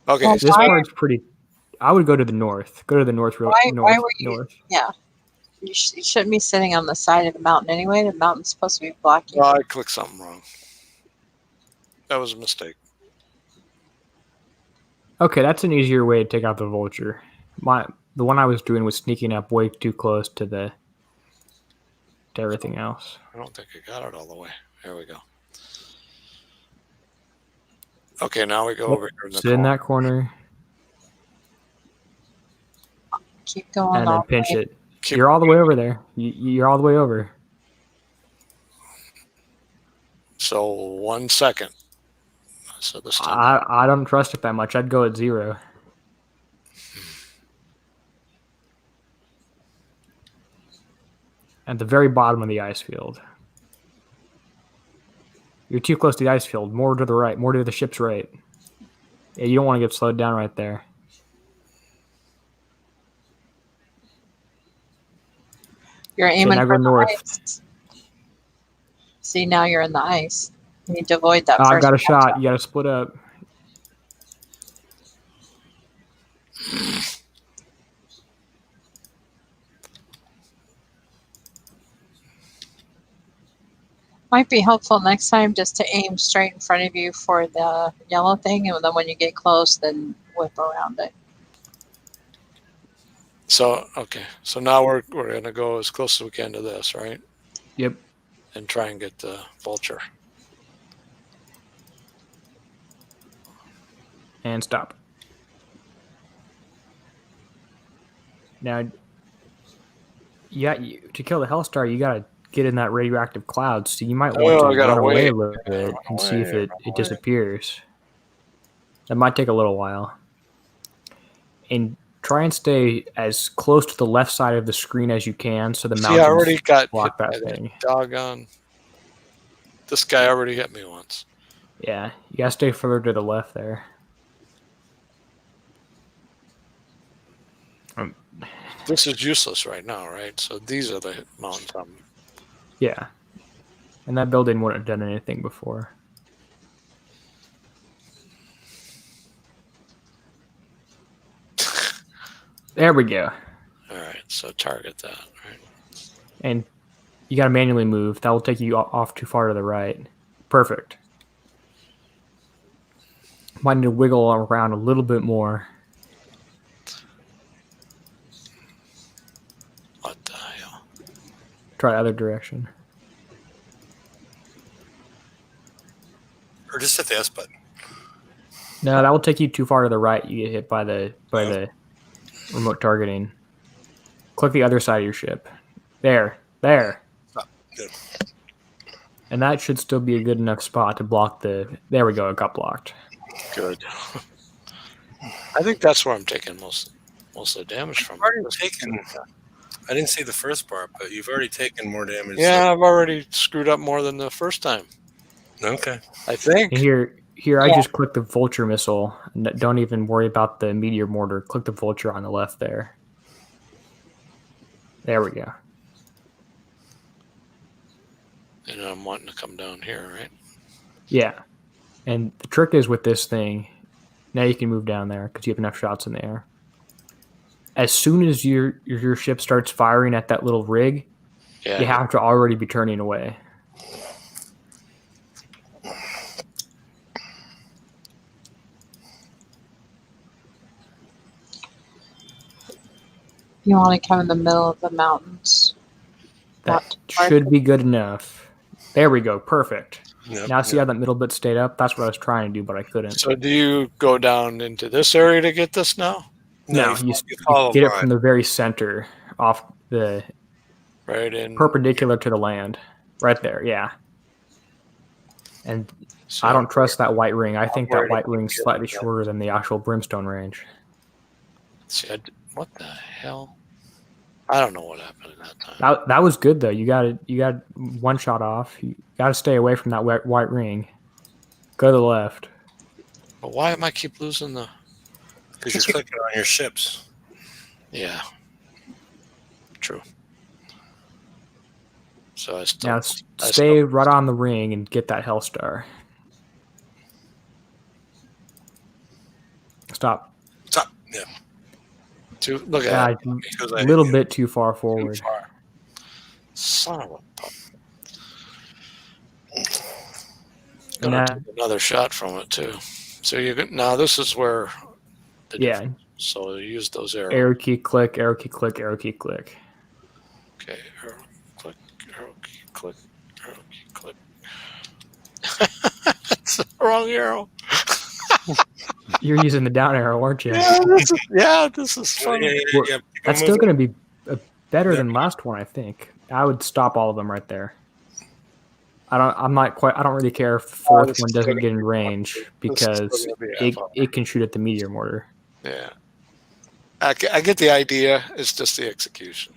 Okay. Well, This part's pretty. I would go to the north. Go to the north. Why were you? North. Yeah, you shouldn't be sitting on the side of the mountain anyway. The mountain's supposed to be blocking. Well, I clicked something wrong. That was a mistake. Okay, that's an easier way to take out the vulture. The one I was doing was sneaking up way too close to everything else. I don't think I got it all the way. There we go. Okay, now we go over here in the Sit in that corner Keep going and then on. pinch it. You're all the way over there. You're all the way over. So 1 second. So this time. I don't trust it that much. I'd go at 0. At the very bottom of the ice field. You're too close to the ice field. More to the right. More to the ship's right. Yeah, you don't want to get slowed down right there. You're aiming now for go the north. ice. See, now you're in the ice. You need to avoid that. I first got a shot. matchup. You got to split up. Might be helpful next time just to aim straight in front of you for the yellow thing, and then when you get close, then whip around it. So, okay. So now we're going to go as close as we can to this, right? Yep. And try and get the vulture. And stop. Now, to kill the Hellstar, you got to get in that radioactive cloud, so you might want to run away a little bit and see if it disappears. That might take a little while. And try and stay as close to the left side of the screen as you can, so the mountains I already got block hit that by thing. Doggone. This guy already hit me once. Yeah, you got to stay further to the left there. This is useless right now, right? So these are the mountains I'm... Yeah. And that building wouldn't have done anything before. There we go. All right, so target that, right? And you got to manually move. That will take you off too far to the right. Perfect. Might need to wiggle around a little bit more. What the hell? Try the other direction. Or just hit the S button. No, that will take you too far to the right. You get hit by the remote targeting. Click the other side of your ship. There. Good. And that should still be a good enough spot to block the... There we go, it got blocked. Good. I think that's where I'm taking most of the damage from. You've already taken... I didn't see the first part, but you've already taken more damage. Yeah, I've already screwed up more than the first time. Okay. I think. And here I just click the vulture missile. Don't even worry about the meteor mortar. Click the vulture on the left there. There we go. And I'm wanting to come down here, right? Yeah. And the trick is with this thing, now you can move down there because you have enough shots in the air. As soon as your ship starts firing at that little rig, Yeah. you have to already be turning away. You want to come in the middle of the mountains. That should be good enough. There we go. Perfect. Yep, Now see how that middle bit stayed up? That's what I was trying to do, but I couldn't. So do you go down into this area to get this now? No, you follow get it mine. from the very center, off the Right in. perpendicular to the land. Right there, yeah. And So I don't trust that white ring. I think that worried white about ring's getting slightly that. shorter than the actual brimstone range. See, what the hell? I don't know what happened at that time. That was good though. You got one shot off. You got to stay away from that white ring. Go to the left. But why am I keep losing the... Because you're clicking on your ships. Yeah. True. So I still... Now stay right on the ring and get that Hellstar. Stop. Stop. Yeah. Look Yeah, at that. Because a little bit too far forward. Too far. Son of a pup. And Gonna that, take another shot from it too. So now this is where the yeah, difference. So use those arrows. arrow key click, arrow key click, arrow key click. Okay, arrow click, arrow key click, arrow key click. That's the wrong arrow. You're using the down arrow, aren't you? This is funny. Yeah. That's still going to be better than last one, I think. I would stop all of them right there. I don't really care if the fourth this one is doesn't gonna get in be- range this is because still gonna be it can shoot at the meteor mortar. Yeah. I get the idea. It's just the execution.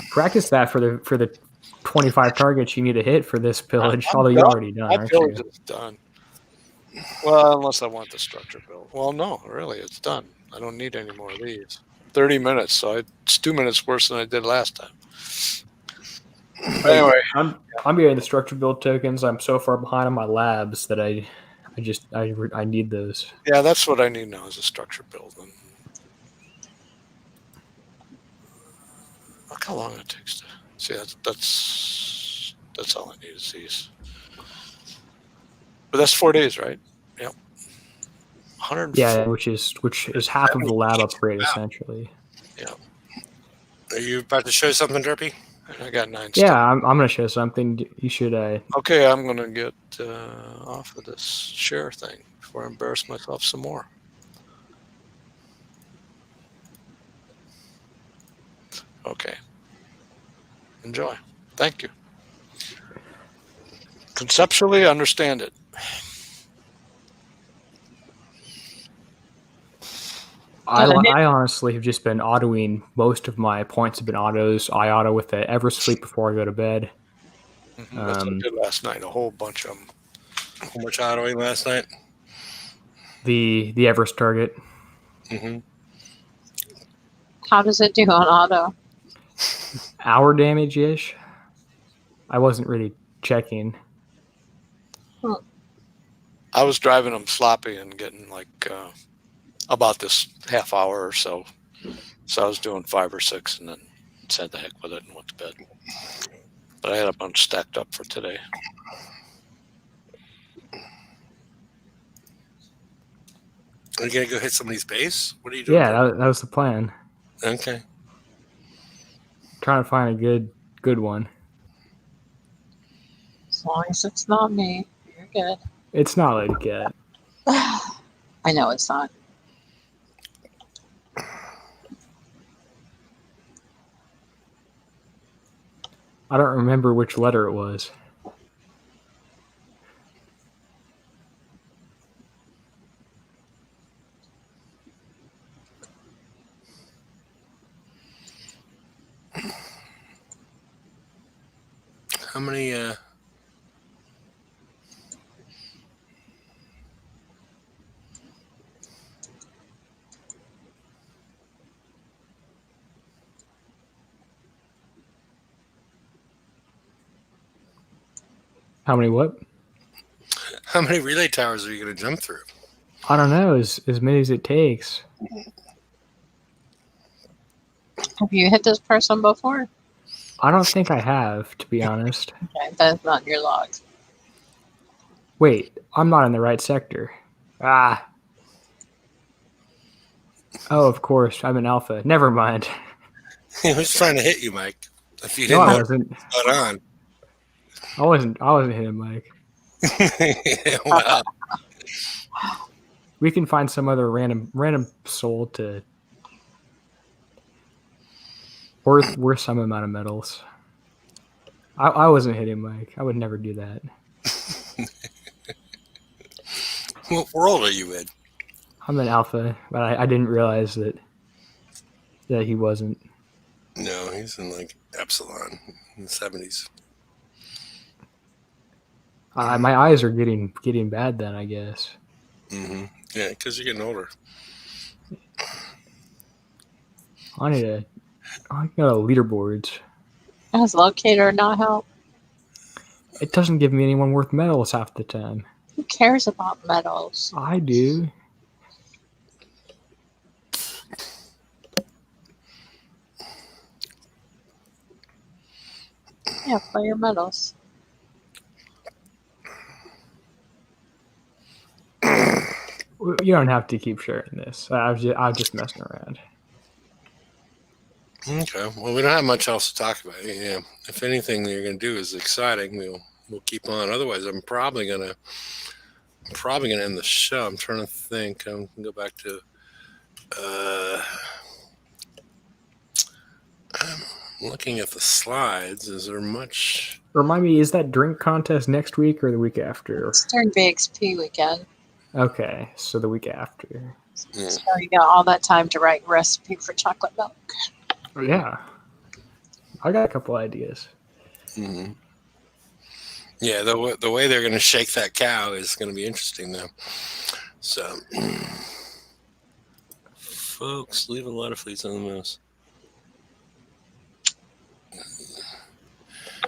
Practice that for the 25 targets you need to hit for this pillage. Although you're already done, My aren't pillage you? is done. Well, unless I want the structure built. Well, no, really, it's done. I don't need any more of these. 30 minutes, so it's 2 minutes worse than I did last time. Anyway, I'm getting the structure build tokens. I'm so far behind on my labs that I need those. yeah, that's what I need now is a structure build. And look how long it takes to see. That's all I need is these. But that's 4 days, right? Yep. 100. Yeah, which is half of the lab upgrade essentially. Are you about to show something, Derpy? I got 9. Yeah, I'm gonna show something. You should. Okay, I'm gonna get off of this share thing before I embarrass myself some more. Okay. Enjoy. Thank you. Conceptually, understand it. I honestly have just been autoing. Most of my points have been autos. I auto with the Eversleep before I go to bed. That's what I did last night. A whole bunch of them. How much autoing last night? The Everest target. Mm-hmm. How does it do on auto? Hour damage ish. I wasn't really checking. I was driving them sloppy and getting like about this half hour or so. So I was doing 5 or 6 and then said the heck with it and went to bed. But I had a bunch stacked up for today. Are you gonna go hit somebody's base? What are you doing? Yeah, that was the plan. Okay. Trying to find a good one. As long as it's not me, you're good. It's not Lady Cat. I know it's not. I don't remember which letter it was. How many? How many what? How many relay towers are you gonna jump through? I don't know. As many as it takes. Have you hit this person before? I don't think I have, to be honest. Okay, that's not in your logs. Wait, I'm not in the right sector. Ah. Oh, of course. I'm in Alpha. Never mind. He was trying to hit you, Mike. If you No, didn't I know wasn't. what's going on. I wasn't hitting Mike. Wow. We can find some other random soul to worth some amount of medals. I wasn't hitting Mike. I would never do that. What world are you in? I'm in Alpha, but I didn't realize that he wasn't. No, he's in like Epsilon in the 70s. My eyes are getting bad then, I guess. Mm-hmm. Yeah, because you're getting older. I need to go to leaderboards. Does locator not help? It doesn't give me anyone worth medals half the time. Who cares about medals? I do. Yeah, play your medals. You don't have to keep sharing this. I'm just messing around. Okay. Well, we don't have much else to talk about. Yeah. If anything you're going to do is exciting, we'll keep on. Otherwise, I'm probably gonna end the show. I'm trying to think. I'm gonna go back to. I'm looking at the slides. Is there much? Remind me, is that drink contest next week or the week after? It's during BXP weekend. Okay, so the week after. Yeah. So you got all that time to write recipe for chocolate milk. Yeah. I got a couple ideas. Mm-hmm. Yeah, the way they're going to shake that cow is going to be interesting, though. So, folks, leave a lot of fleets on the mouse.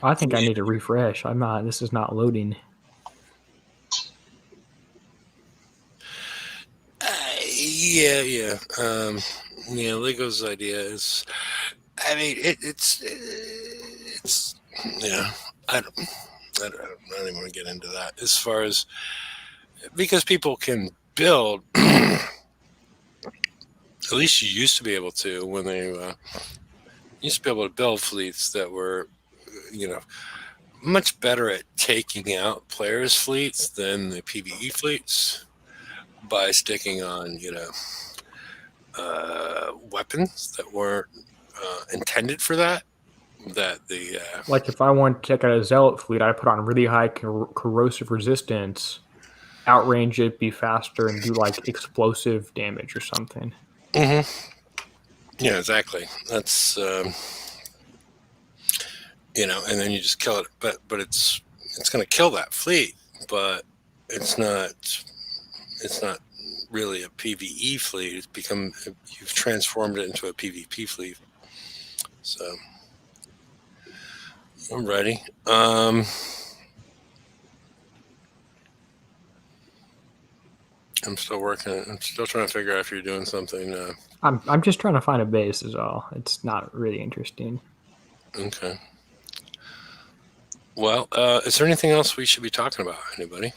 I think I need to refresh. This is not loading. Yeah. Lego's idea is, I mean, it's yeah. I don't even want to get into that as far as because people can build. At least you used to be able to when they used to be able to build fleets that were, much better at taking out players' fleets than the PvE fleets by sticking on, weapons that weren't intended for that. That the Like if I want to check out a zealot fleet, I put on really high corrosive resistance, outrange it, be faster, and do like explosive damage or something. Mm-hmm. Yeah, exactly. That's and then you just kill it. But it's going to kill that fleet, but it's not really a PvE fleet. It's become, you've transformed it into a PvP fleet. So I'm ready. I'm still working. I'm still trying to figure out if you're doing something. I'm just trying to find a base is all. It's not really interesting. Okay. Well, is there anything else we should be talking about? Anybody?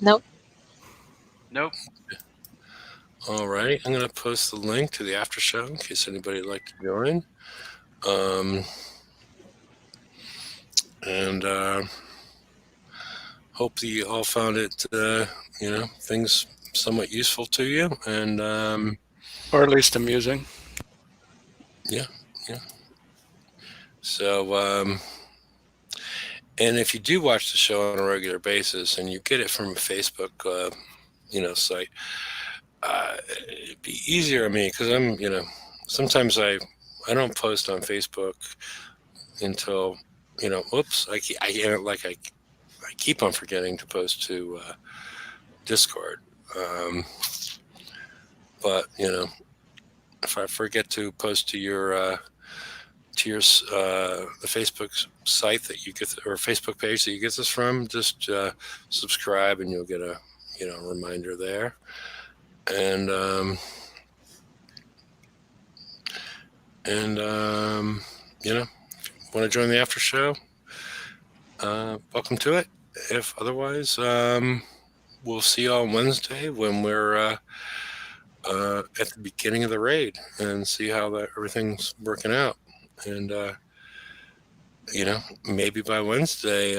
Nope. Nope. All right. I'm going to post the link to the after show in case anybody would like to join. And hope that you all found it, things somewhat useful to you. And Or at least amusing. yeah. So, and if you do watch the show on a regular basis and you get it from a Facebook, site, it'd be easier on me because I'm, sometimes I don't post on Facebook until, oops, I keep on forgetting to post to Discord. But if I forget to post to your the Facebook site that you get, or Facebook page that you get this from, just subscribe and you'll get a reminder there. And if you want to join the after show, welcome to it. If otherwise, we'll see you on Wednesday when we're at the beginning of the raid and see how everything's working out. And maybe by Wednesday,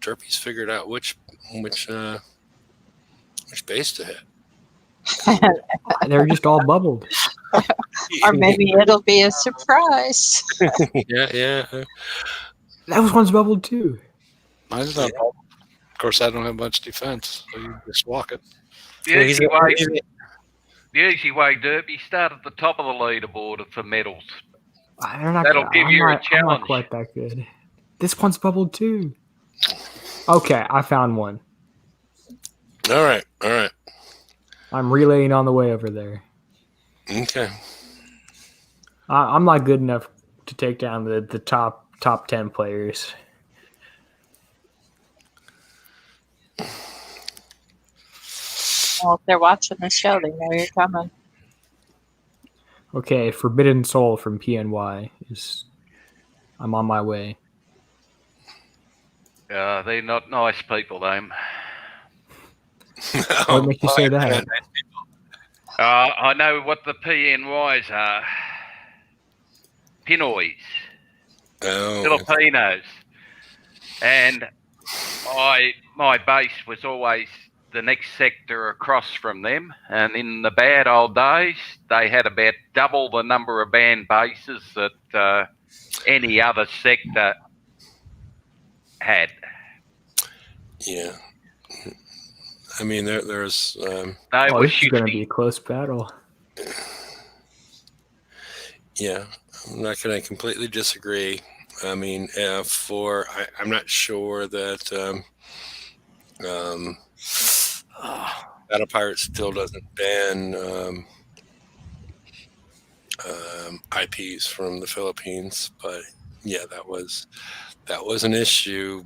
Derpy's figured out which base to hit. They're just all bubbled. Or maybe it'll be a surprise. Yeah. That one's bubbled too. Mine's not. Of course, I don't have much defense, so you just walk it. The easy way, Derby, start at the top of the leaderboard for medals. That'll give you a challenge. I'm not quite that good. This one's bubbled too. Okay, I found one. All right. I'm relaying on the way over there. Okay. I'm not good enough to take down the top 10 players. Well, if they're watching the show, they know you're coming. Okay, Forbidden Soul from PNY I'm on my way. They're not nice people, them. What makes you say that? I know what the PNYs are. Pinoys. Oh. Filipinos. And my base was always the next sector across from them. And in the bad old days, they had about double the number of band bases that any other sector had. Yeah. I mean, there's. This is going to be a close battle. Yeah, I'm not going to completely disagree. I mean, I'm not sure that Battle Pirate still doesn't ban IPs from the Philippines, but yeah, that was an issue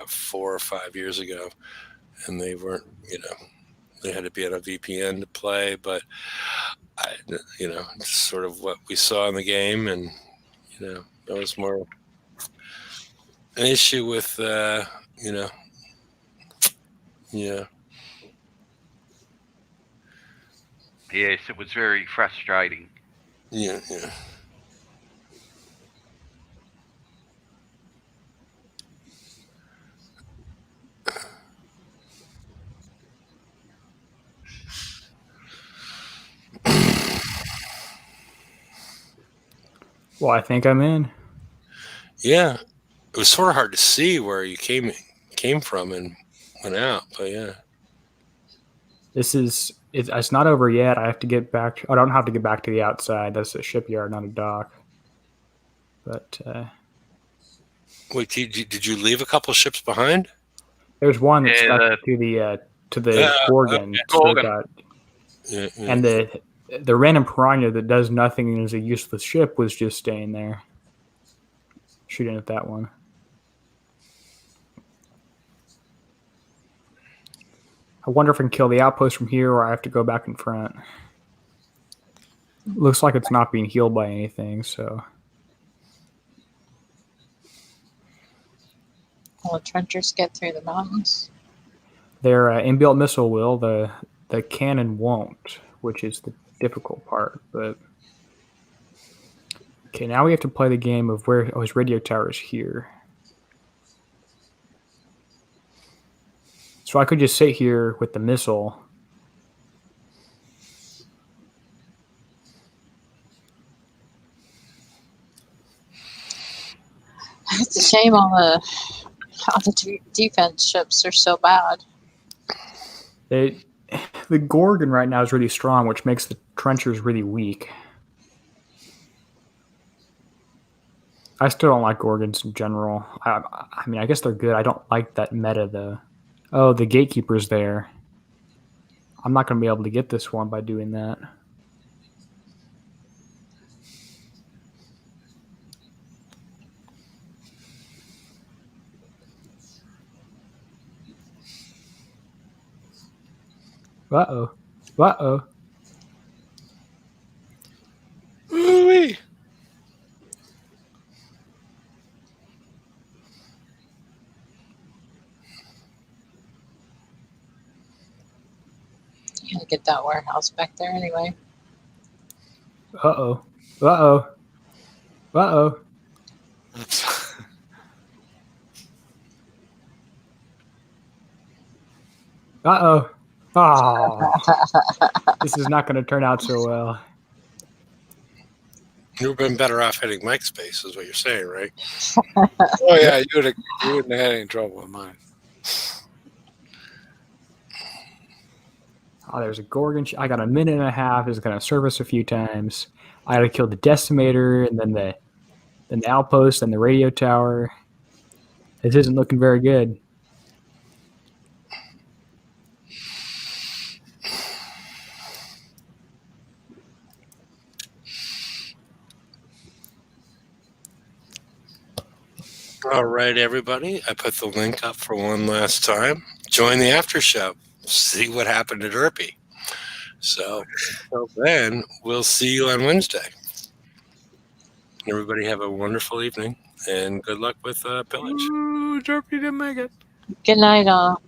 4 or 5 years ago. And they weren't, they had to be on a VPN to play, but it's sort of what we saw in the game, and that was more an issue with, yeah. Yes, it was very frustrating. Yeah. Well, I think I'm in. Yeah, it was sort of hard to see where you came from and went out, but yeah. It's not over yet. I have to get back. I don't have to get back to the outside. That's a shipyard, not a dock. But wait, did you leave a couple ships behind? There's one that stuck to to the Gorgon. okay. So Gorgon. that- Yeah, yeah. and the random piranha that does nothing and is a useless ship was just staying there, shooting at that one. I wonder if I can kill the outpost from here or I have to go back in front. Looks like it's not being healed by anything, so Will the trenchers get through the mountains? their inbuilt missile will. The cannon won't, which is the difficult part. But okay, now we have to play the game of where his radio tower is here. So I could just sit here with the missile. It's a shame all the defense ships are so bad. The Gorgon right now is really strong, which makes the trenchers really weak. I still don't like Gorgons in general. I mean, I guess they're good. I don't like that meta, though. Oh, the Gatekeeper's there. I'm not going to be able to get this one by doing that. Uh-oh. Uh-oh. Ooh-wee. You gotta get that warehouse back there anyway. Uh-oh. Uh-oh. Uh-oh. That's- Uh-oh. Oh. This is not going to turn out so well. You've been better off hitting Mike's space, is what you're saying, right? oh yeah, you wouldn't have had any trouble with mine. Oh, there's a Gorgon. I got a minute and a half. It's going to service a few times. I got to kill the Decimator and then the outpost and the radio tower. This isn't looking very good. All right, everybody. I put the link up for one last time. Join the after show. See what happened at Derpy. So until then, we'll see you on Wednesday. Everybody have a wonderful evening and good luck with Pillage. Ooh, Derpy didn't make it. Good night, all.